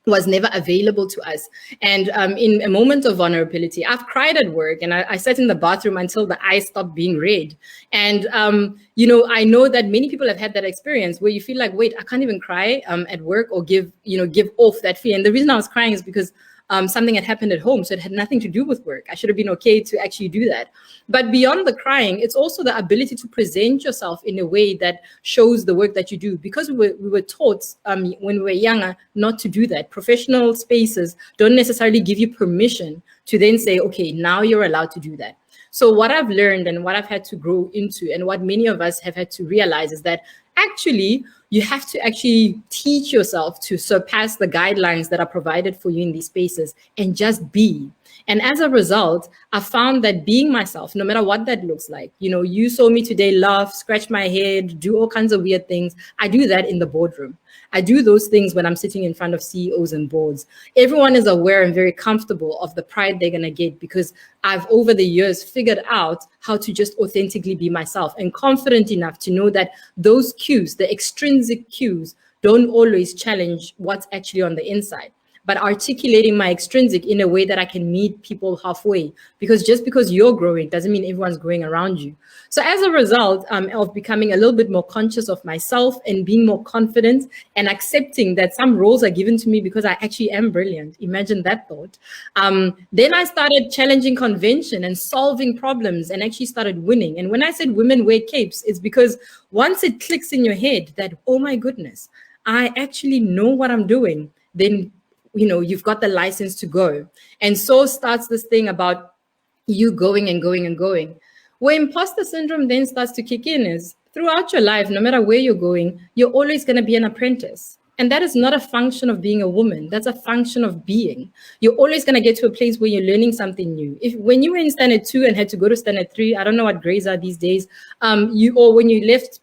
B: was never available to us. And in a moment of vulnerability, I've cried at work, and I sat in the bathroom until the eyes stopped being red. And, I know that many people have had that experience where you feel like, wait, I can't even cry at work or give off that fear. And the reason I was crying is because something had happened at home, so it had nothing to do with work. I should have been okay to actually do that. But beyond the crying, it's also the ability to present yourself in a way that shows the work that you do. Because we were taught when we were younger not to do that. Professional spaces don't necessarily give you permission to then say, okay, now you're allowed to do that. So what I've learned and what I've had to grow into, and what many of us have had to realize, is that actually you have to actually teach yourself to surpass the guidelines that are provided for you in these spaces and just be. And as a result, I found that being myself, no matter what that looks like, you saw me today laugh, scratch my head, do all kinds of weird things. I do that in the boardroom. I do those things when I'm sitting in front of CEOs and boards. Everyone is aware and very comfortable of the pride they're going to get, because I've over the years figured out how to just authentically be myself, and confident enough to know that those cues, the extrinsic cues, don't always challenge what's actually on the inside. but articulating my extrinsic in a way that I can meet people halfway. Because just because you're growing doesn't mean everyone's growing around you. So as a result of becoming a little bit more conscious of myself and being more confident and accepting that some roles are given to me because I actually am brilliant. Imagine that thought. Then I started challenging convention and solving problems and actually started winning. And when I said women wear capes, it's because once it clicks in your head that, oh my goodness, I actually know what I'm doing, then you've got the license to go. And so starts this thing about you going and going and going. Where imposter syndrome then starts to kick in is throughout your life, no matter where you're going, you're always going to be an apprentice. And that is not a function of being a woman. That's a function of being. You're always going to get to a place where you're learning something new. When you were in standard 2 and had to go to standard 3, I don't know what grades are these days, or when you left,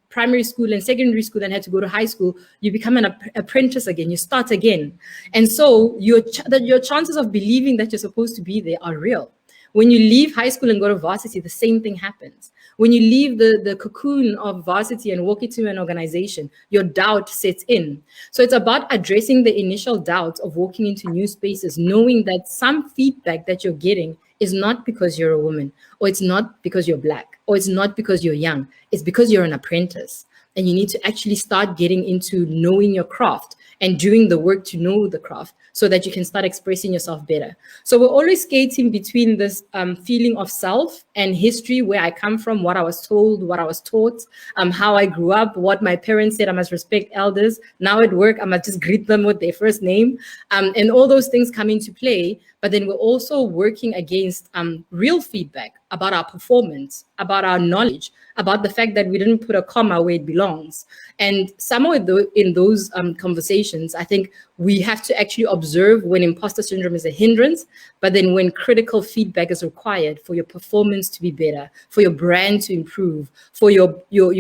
B: primary school and secondary school and had to go to high school, you become an apprentice again, you start again. And so your chances of believing that you're supposed to be there are real. When you leave high school and go to varsity, the same thing happens. When you leave the cocoon of varsity and walk into an organization, your doubt sets in. So it's about addressing the initial doubts of walking into new spaces, knowing that some feedback that you're getting is not because you're a woman, or it's not because you're Black, or it's not because you're young. It's because you're an apprentice. And you need to actually start getting into knowing your craft and doing the work to know the craft so that you can start expressing yourself better. So we're always skating between this feeling of self and history, where I come from, what I was told, what I was taught, how I grew up, what my parents said, I must respect elders. Now at work, I must just greet them with their first name. And all those things come into play. But then we're also working against real feedback about our performance, about our knowledge, about the fact that we didn't put a comma where it belongs. And somewhere in those conversations, I think we have to actually observe when imposter syndrome is a hindrance, but then when critical feedback is required for your performance to be better, for your brand to improve, for your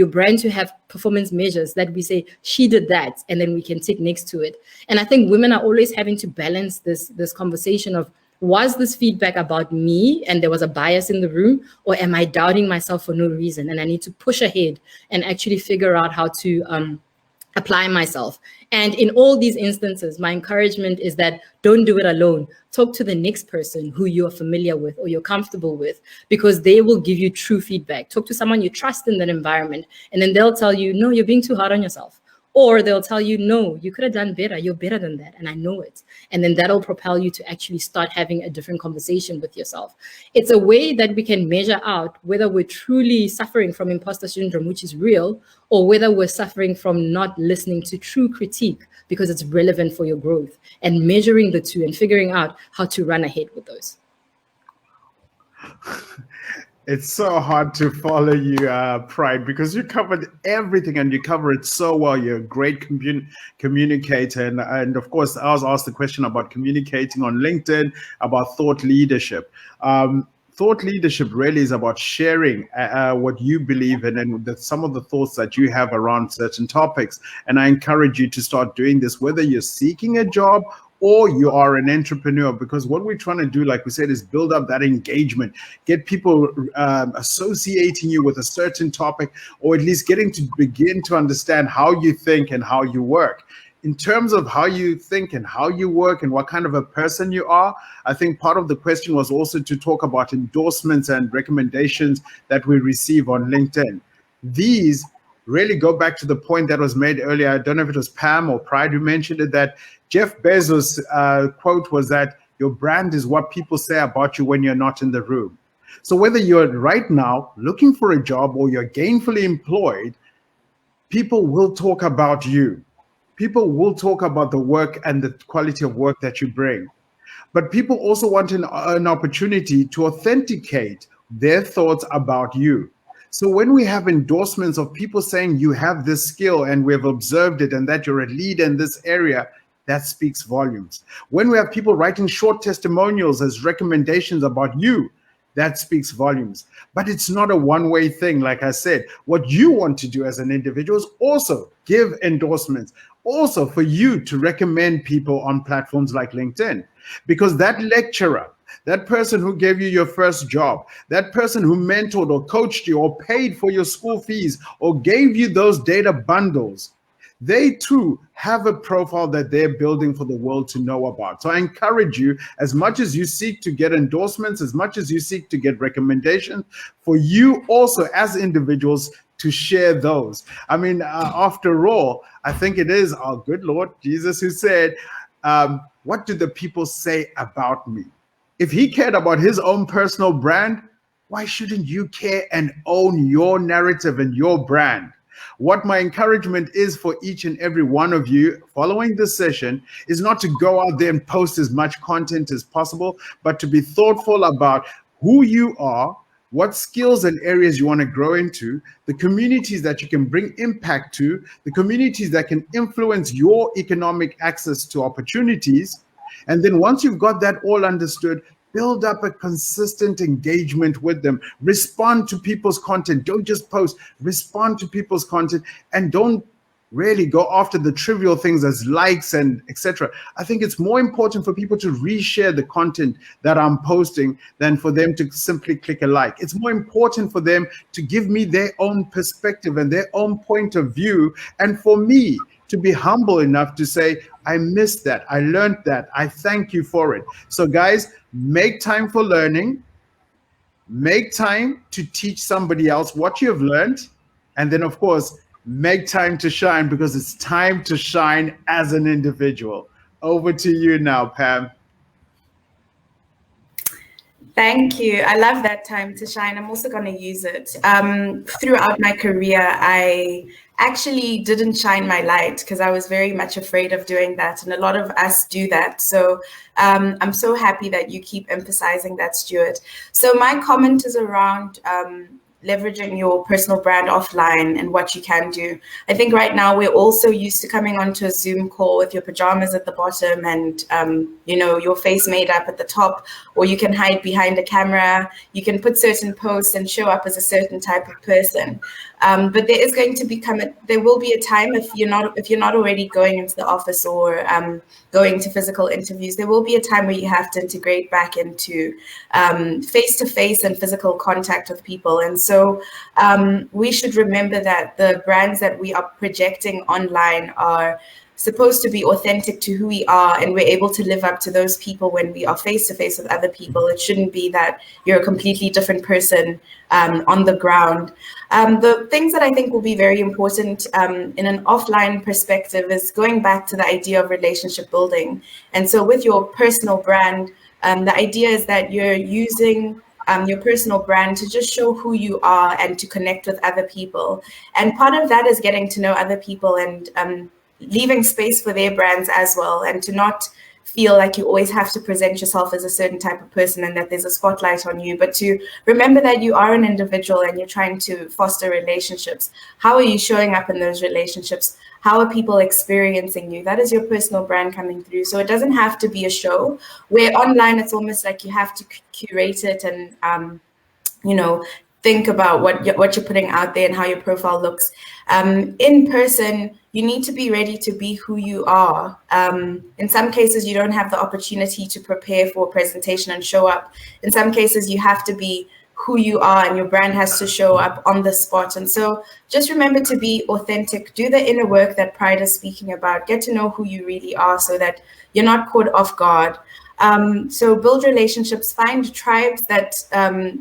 B: brand to have performance measures that we say, she did that, and then we can tick next to it. And I think women are always having to balance this conversation of, was this feedback about me and there was a bias in the room, or am I doubting myself for no reason? And I need to push ahead and actually figure out how to apply myself. And in all these instances, my encouragement is that don't do it alone. Talk to the next person who you're familiar with or you're comfortable with, because they will give you true feedback. Talk to someone you trust in that environment, and then they'll tell you, no, you're being too hard on yourself. Or they'll tell you, no, you could have done better. You're better than that. And I know it. And then that'll propel you to actually start having a different conversation with yourself. It's a way that we can measure out whether we're truly suffering from imposter syndrome, which is real, or whether we're suffering from not listening to true critique because it's relevant for your growth, and measuring the two and figuring out how to run ahead with those.
D: It's so hard to follow you, Pride, because you covered everything and you cover it so well. You're a great communicator. And of course, I was asked the question about communicating on LinkedIn, about thought leadership. Thought leadership really is about sharing what you believe in and some of the thoughts that you have around certain topics. And I encourage you to start doing this, whether you're seeking a job or you are an entrepreneur, because what we're trying to do, like we said, is build up that engagement, get people associating you with a certain topic, or at least getting to begin to understand how you think and how you work. In terms of how you think and how you work and what kind of a person you are, I think part of the question was also to talk about endorsements and recommendations that we receive on LinkedIn. These really go back to the point that was made earlier. I don't know if it was Pam or Pride who mentioned it, that Jeff Bezos' quote was that your brand is what people say about you when you're not in the room. So whether you're right now looking for a job or you're gainfully employed, people will talk about you. People will talk about the work and the quality of work that you bring. But people also want an opportunity to authenticate their thoughts about you. So when we have endorsements of people saying you have this skill and we've observed it and that you're a leader in this area, that speaks volumes. When we have people writing short testimonials as recommendations about you, that speaks volumes. But it's not a one-way thing. Like I said, what you want to do as an individual is also give endorsements, also for you to recommend people on platforms like LinkedIn. Because that lecturer, that person who gave you your first job, that person who mentored or coached you or paid for your school fees or gave you those data bundles, they too have a profile that they're building for the world to know about. So I encourage you, as much as you seek to get endorsements, as much as you seek to get recommendations, for you also as individuals to share those. I mean, after all, I think it is our good Lord Jesus who said, what do the people say about me? If he cared about his own personal brand, why shouldn't you care and own your narrative and your brand? What my encouragement is for each and every one of you following this session is not to go out there and post as much content as possible, but to be thoughtful about who you are, what skills and areas you want to grow into, the communities that you can bring impact to, the communities that can influence your economic access to opportunities. And then once you've got that all understood, build up a consistent engagement with them. Respond to people's content. Don't just post. Respond to people's content, and don't really go after the trivial things as likes and etc. I think it's more important for people to reshare the content that I'm posting than for them to simply click a like. It's more important for them to give me their own perspective and their own point of view, and for me to be humble enough to say, I missed that, I learned that, I thank you for it. So guys, make time for learning, make time to teach somebody else what you've learned, and then of course, make time to shine, because it's time to shine as an individual. Over to you now, Pam.
C: Thank you. I love that time to shine. I'm also going to use it. Throughout my career, I actually didn't shine my light because I was very much afraid of doing that. And a lot of us do that. So I'm so happy that you keep emphasizing that, Stuart. So my comment is around leveraging your personal brand offline and what you can do. I think right now we're also used to coming onto a Zoom call with your pajamas at the bottom and your face made up at the top, or you can hide behind a camera. You can put certain posts and show up as a certain type of person. But there is going to there will be a time if you're not already going into the office or going to physical interviews, there will be a time where you have to integrate back into face-to-face and physical contact with people. And so we should remember that the brands that we are projecting online are supposed to be authentic to who we are, and we're able to live up to those people when we are face-to-face with other people. It shouldn't be that you're a completely different person on the ground. The things that I think will be very important in an offline perspective is going back to the idea of relationship building. And so with your personal brand, the idea is that you're using your personal brand to just show who you are and to connect with other people. And part of that is getting to know other people and leaving space for their brands as well, and to not feel like you always have to present yourself as a certain type of person and that there's a spotlight on you, but to remember that you are an individual and you're trying to foster relationships. How are you showing up in those relationships? How are people experiencing you? That is your personal brand coming through. So it doesn't have to be a show, where online it's almost like you have to curate it and think about what you're putting out there and how your profile looks. In person, you need to be ready to be who you are. In some cases, you don't have the opportunity to prepare for a presentation and show up. In some cases, you have to be who you are and your brand has to show up on the spot. And so just remember to be authentic, do the inner work that Pride is speaking about, get to know who you really are so that you're not caught off guard. So build relationships, find tribes that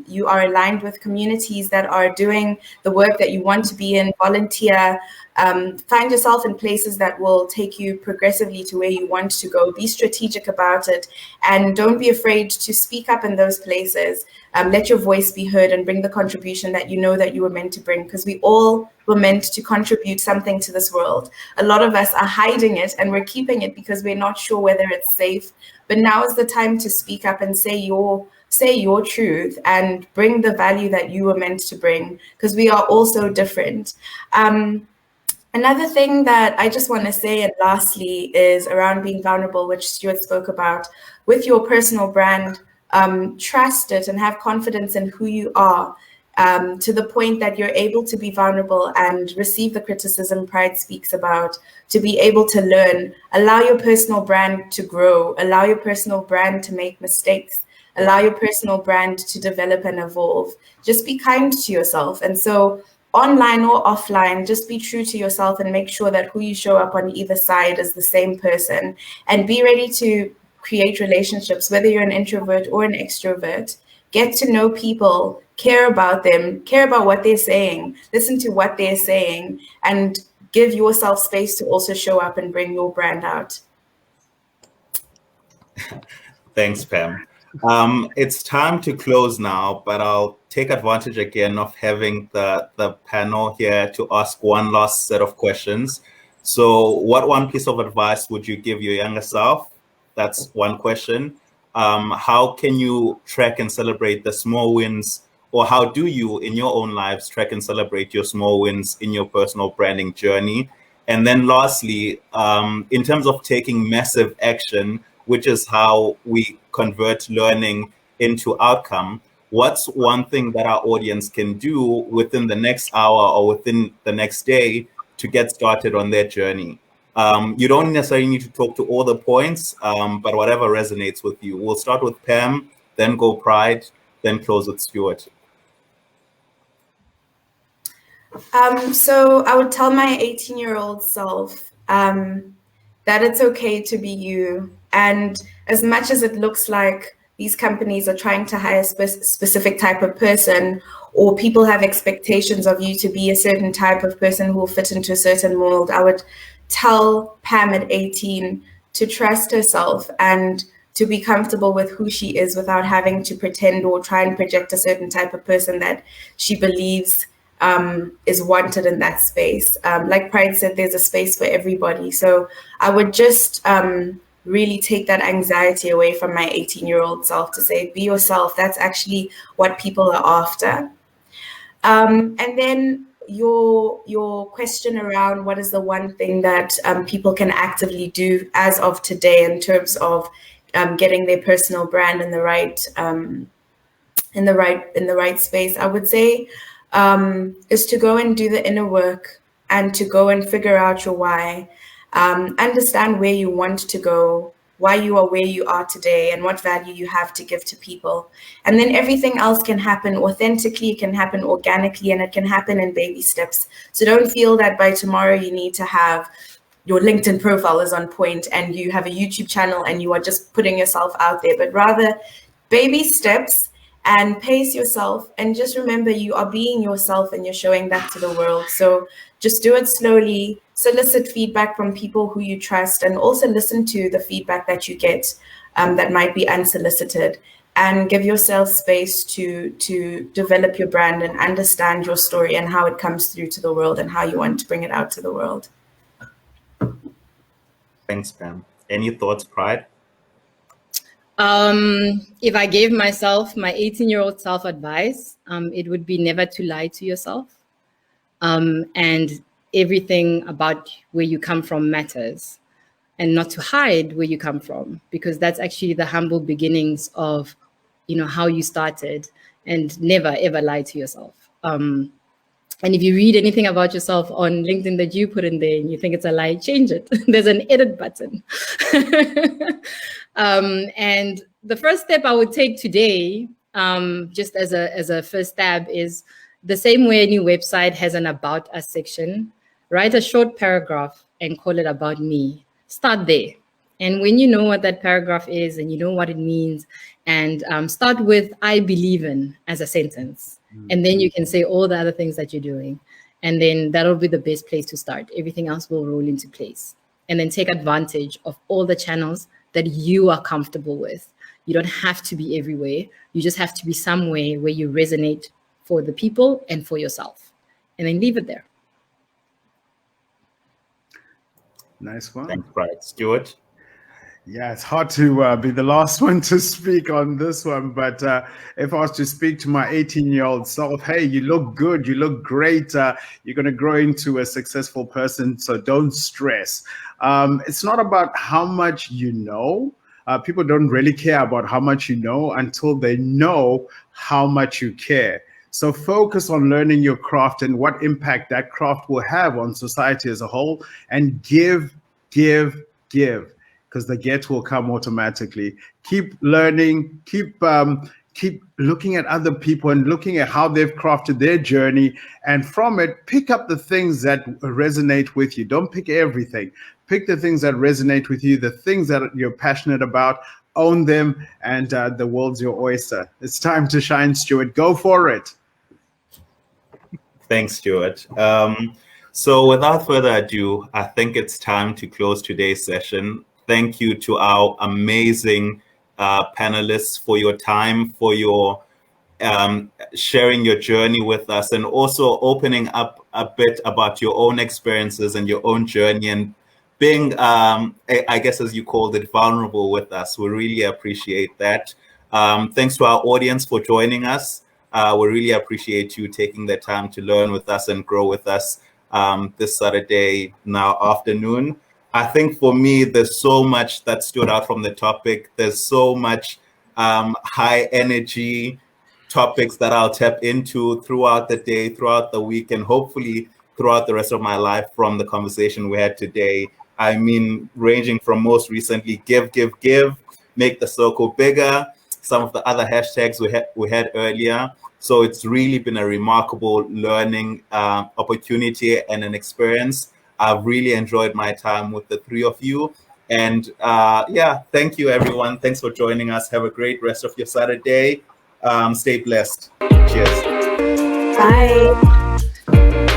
C: you are aligned with, communities that are doing the work that you want to be in, volunteer, find yourself in places that will take you progressively to where you want to go. Be strategic about it, and don't be afraid to speak up in those places. Let your voice be heard and bring the contribution that you know that you were meant to bring, because we all were meant to contribute something to this world. A lot of us are hiding it and we're keeping it because we're not sure whether it's safe. But now is the time to speak up and say your truth and bring the value that you were meant to bring, because we are all so different. Another thing that I just want to say, and lastly, is around being vulnerable, which Stuart spoke about. With your personal brand, trust it and have confidence in who you are, to the point that you're able to be vulnerable and receive the criticism Pride speaks about, to be able to learn. Allow your personal brand to grow, allow your personal brand to make mistakes, allow your personal brand to develop and evolve. Just be kind to yourself. And so online or offline, just be true to yourself and make sure that who you show up on either side is the same person, and be ready to create relationships, whether you're an introvert or an extrovert. Get to know people, care about them, care about what they're saying, listen to what they're saying, and give yourself space to also show up and bring your brand out.
A: Thanks, Pam. It's time to close now, but I'll take advantage again of having the panel here to ask one last set of questions. So what one piece of advice would you give your younger self? That's one question. How can you track and celebrate the small wins, or how do you in your own lives track and celebrate your small wins in your personal branding journey? And then lastly, in terms of taking massive action, which is how we convert learning into outcome, what's one thing that our audience can do within the next hour or within the next day to get started on their journey? You don't necessarily need to talk to all the points, but whatever resonates with you. We'll start with Pam, then go Pride, then close with Stuart.
C: So I would tell my 18-year-old self that it's okay to be you. And as much as it looks like these companies are trying to hire a specific type of person, or people have expectations of you to be a certain type of person who will fit into a certain mold, I would tell Pam at 18 to trust herself and to be comfortable with who she is without having to pretend or try and project a certain type of person that she believes is wanted in that space. Like Pride said, there's a space for everybody. So I would just really take that anxiety away from my 18-year-old self to say, be yourself. That's actually what people are after. And then your question around what is the one thing that people can actively do as of today in terms of getting their personal brand in the right space, I would say is to go and do the inner work and to go and figure out your why, understand where you want to go, why you are where you are today, and what value you have to give to people. And then everything else can happen authentically, it can happen organically, and it can happen in baby steps. So don't feel that by tomorrow you need to have your LinkedIn profile is on point and you have a YouTube channel and you are just putting yourself out there, but rather baby steps and pace yourself. And just remember, you are being yourself and you're showing that to the world. So just do it slowly, solicit feedback from people who you trust, and also listen to the feedback that you get that might be unsolicited, and give yourself space to develop your brand and understand your story and how it comes through to the world and how you want to bring it out to the world.
A: Thanks, Pam. Any thoughts, Pride?
B: If I gave myself, my 18-year-old self advice, it would be never to lie to yourself. And everything about where you come from matters, and not to hide where you come from, because that's actually the humble beginnings of, how you started, and never, ever lie to yourself. And if you read anything about yourself on LinkedIn that you put in there and you think it's a lie, change it. There's an edit button. And the first step I would take today, just as a first stab, is the same way any website has an About Us section. Write a short paragraph and call it About Me. Start there. And when you know what that paragraph is and you know what it means, and start with I believe in as a sentence. And then you can say all the other things that you're doing. And then that'll be the best place to start. Everything else will roll into place. And then take advantage of all the channels that you are comfortable with. You don't have to be everywhere. You just have to be somewhere where you resonate for the people and for yourself. And then leave it there.
D: Nice one.
A: Thanks, Pride. Stuart?
D: Yeah, it's hard to be the last one to speak on this one, but if I was to speak to my 18-year-old self, hey, you look good, you look great, you're going to grow into a successful person, so don't stress. It's not about how much you know. People don't really care about how much you know until they know how much you care. So focus on learning your craft and what impact that craft will have on society as a whole, and give, because the get will come automatically. Keep learning, keep keep looking at other people and looking at how they've crafted their journey, and from it, pick up the things that resonate with you. Don't pick everything. Pick the things that resonate with you, the things that you're passionate about, own them, and the world's your oyster. It's time to shine, Stuart. Go for it.
A: Thanks, Stuart. So without further ado, I think it's time to close today's session. Thank you to our amazing panelists for your time, for your sharing your journey with us, and also opening up a bit about your own experiences and your own journey, and being, I guess, as you called it, vulnerable with us. We really appreciate that. Thanks to our audience for joining us. We really appreciate you taking the time to learn with us and grow with us this Saturday now afternoon. I think for me, there's so much that stood out from the topic. There's so much high energy topics that I'll tap into throughout the day, throughout the week, and hopefully throughout the rest of my life from the conversation we had today. I mean, ranging from most recently, give, make the circle bigger, some of the other hashtags we had earlier. So it's really been a remarkable learning opportunity and an experience. I've really enjoyed my time with the three of you. And yeah, thank you, everyone. Thanks for joining us. Have a great rest of your Saturday. Stay blessed. Cheers.
C: Bye.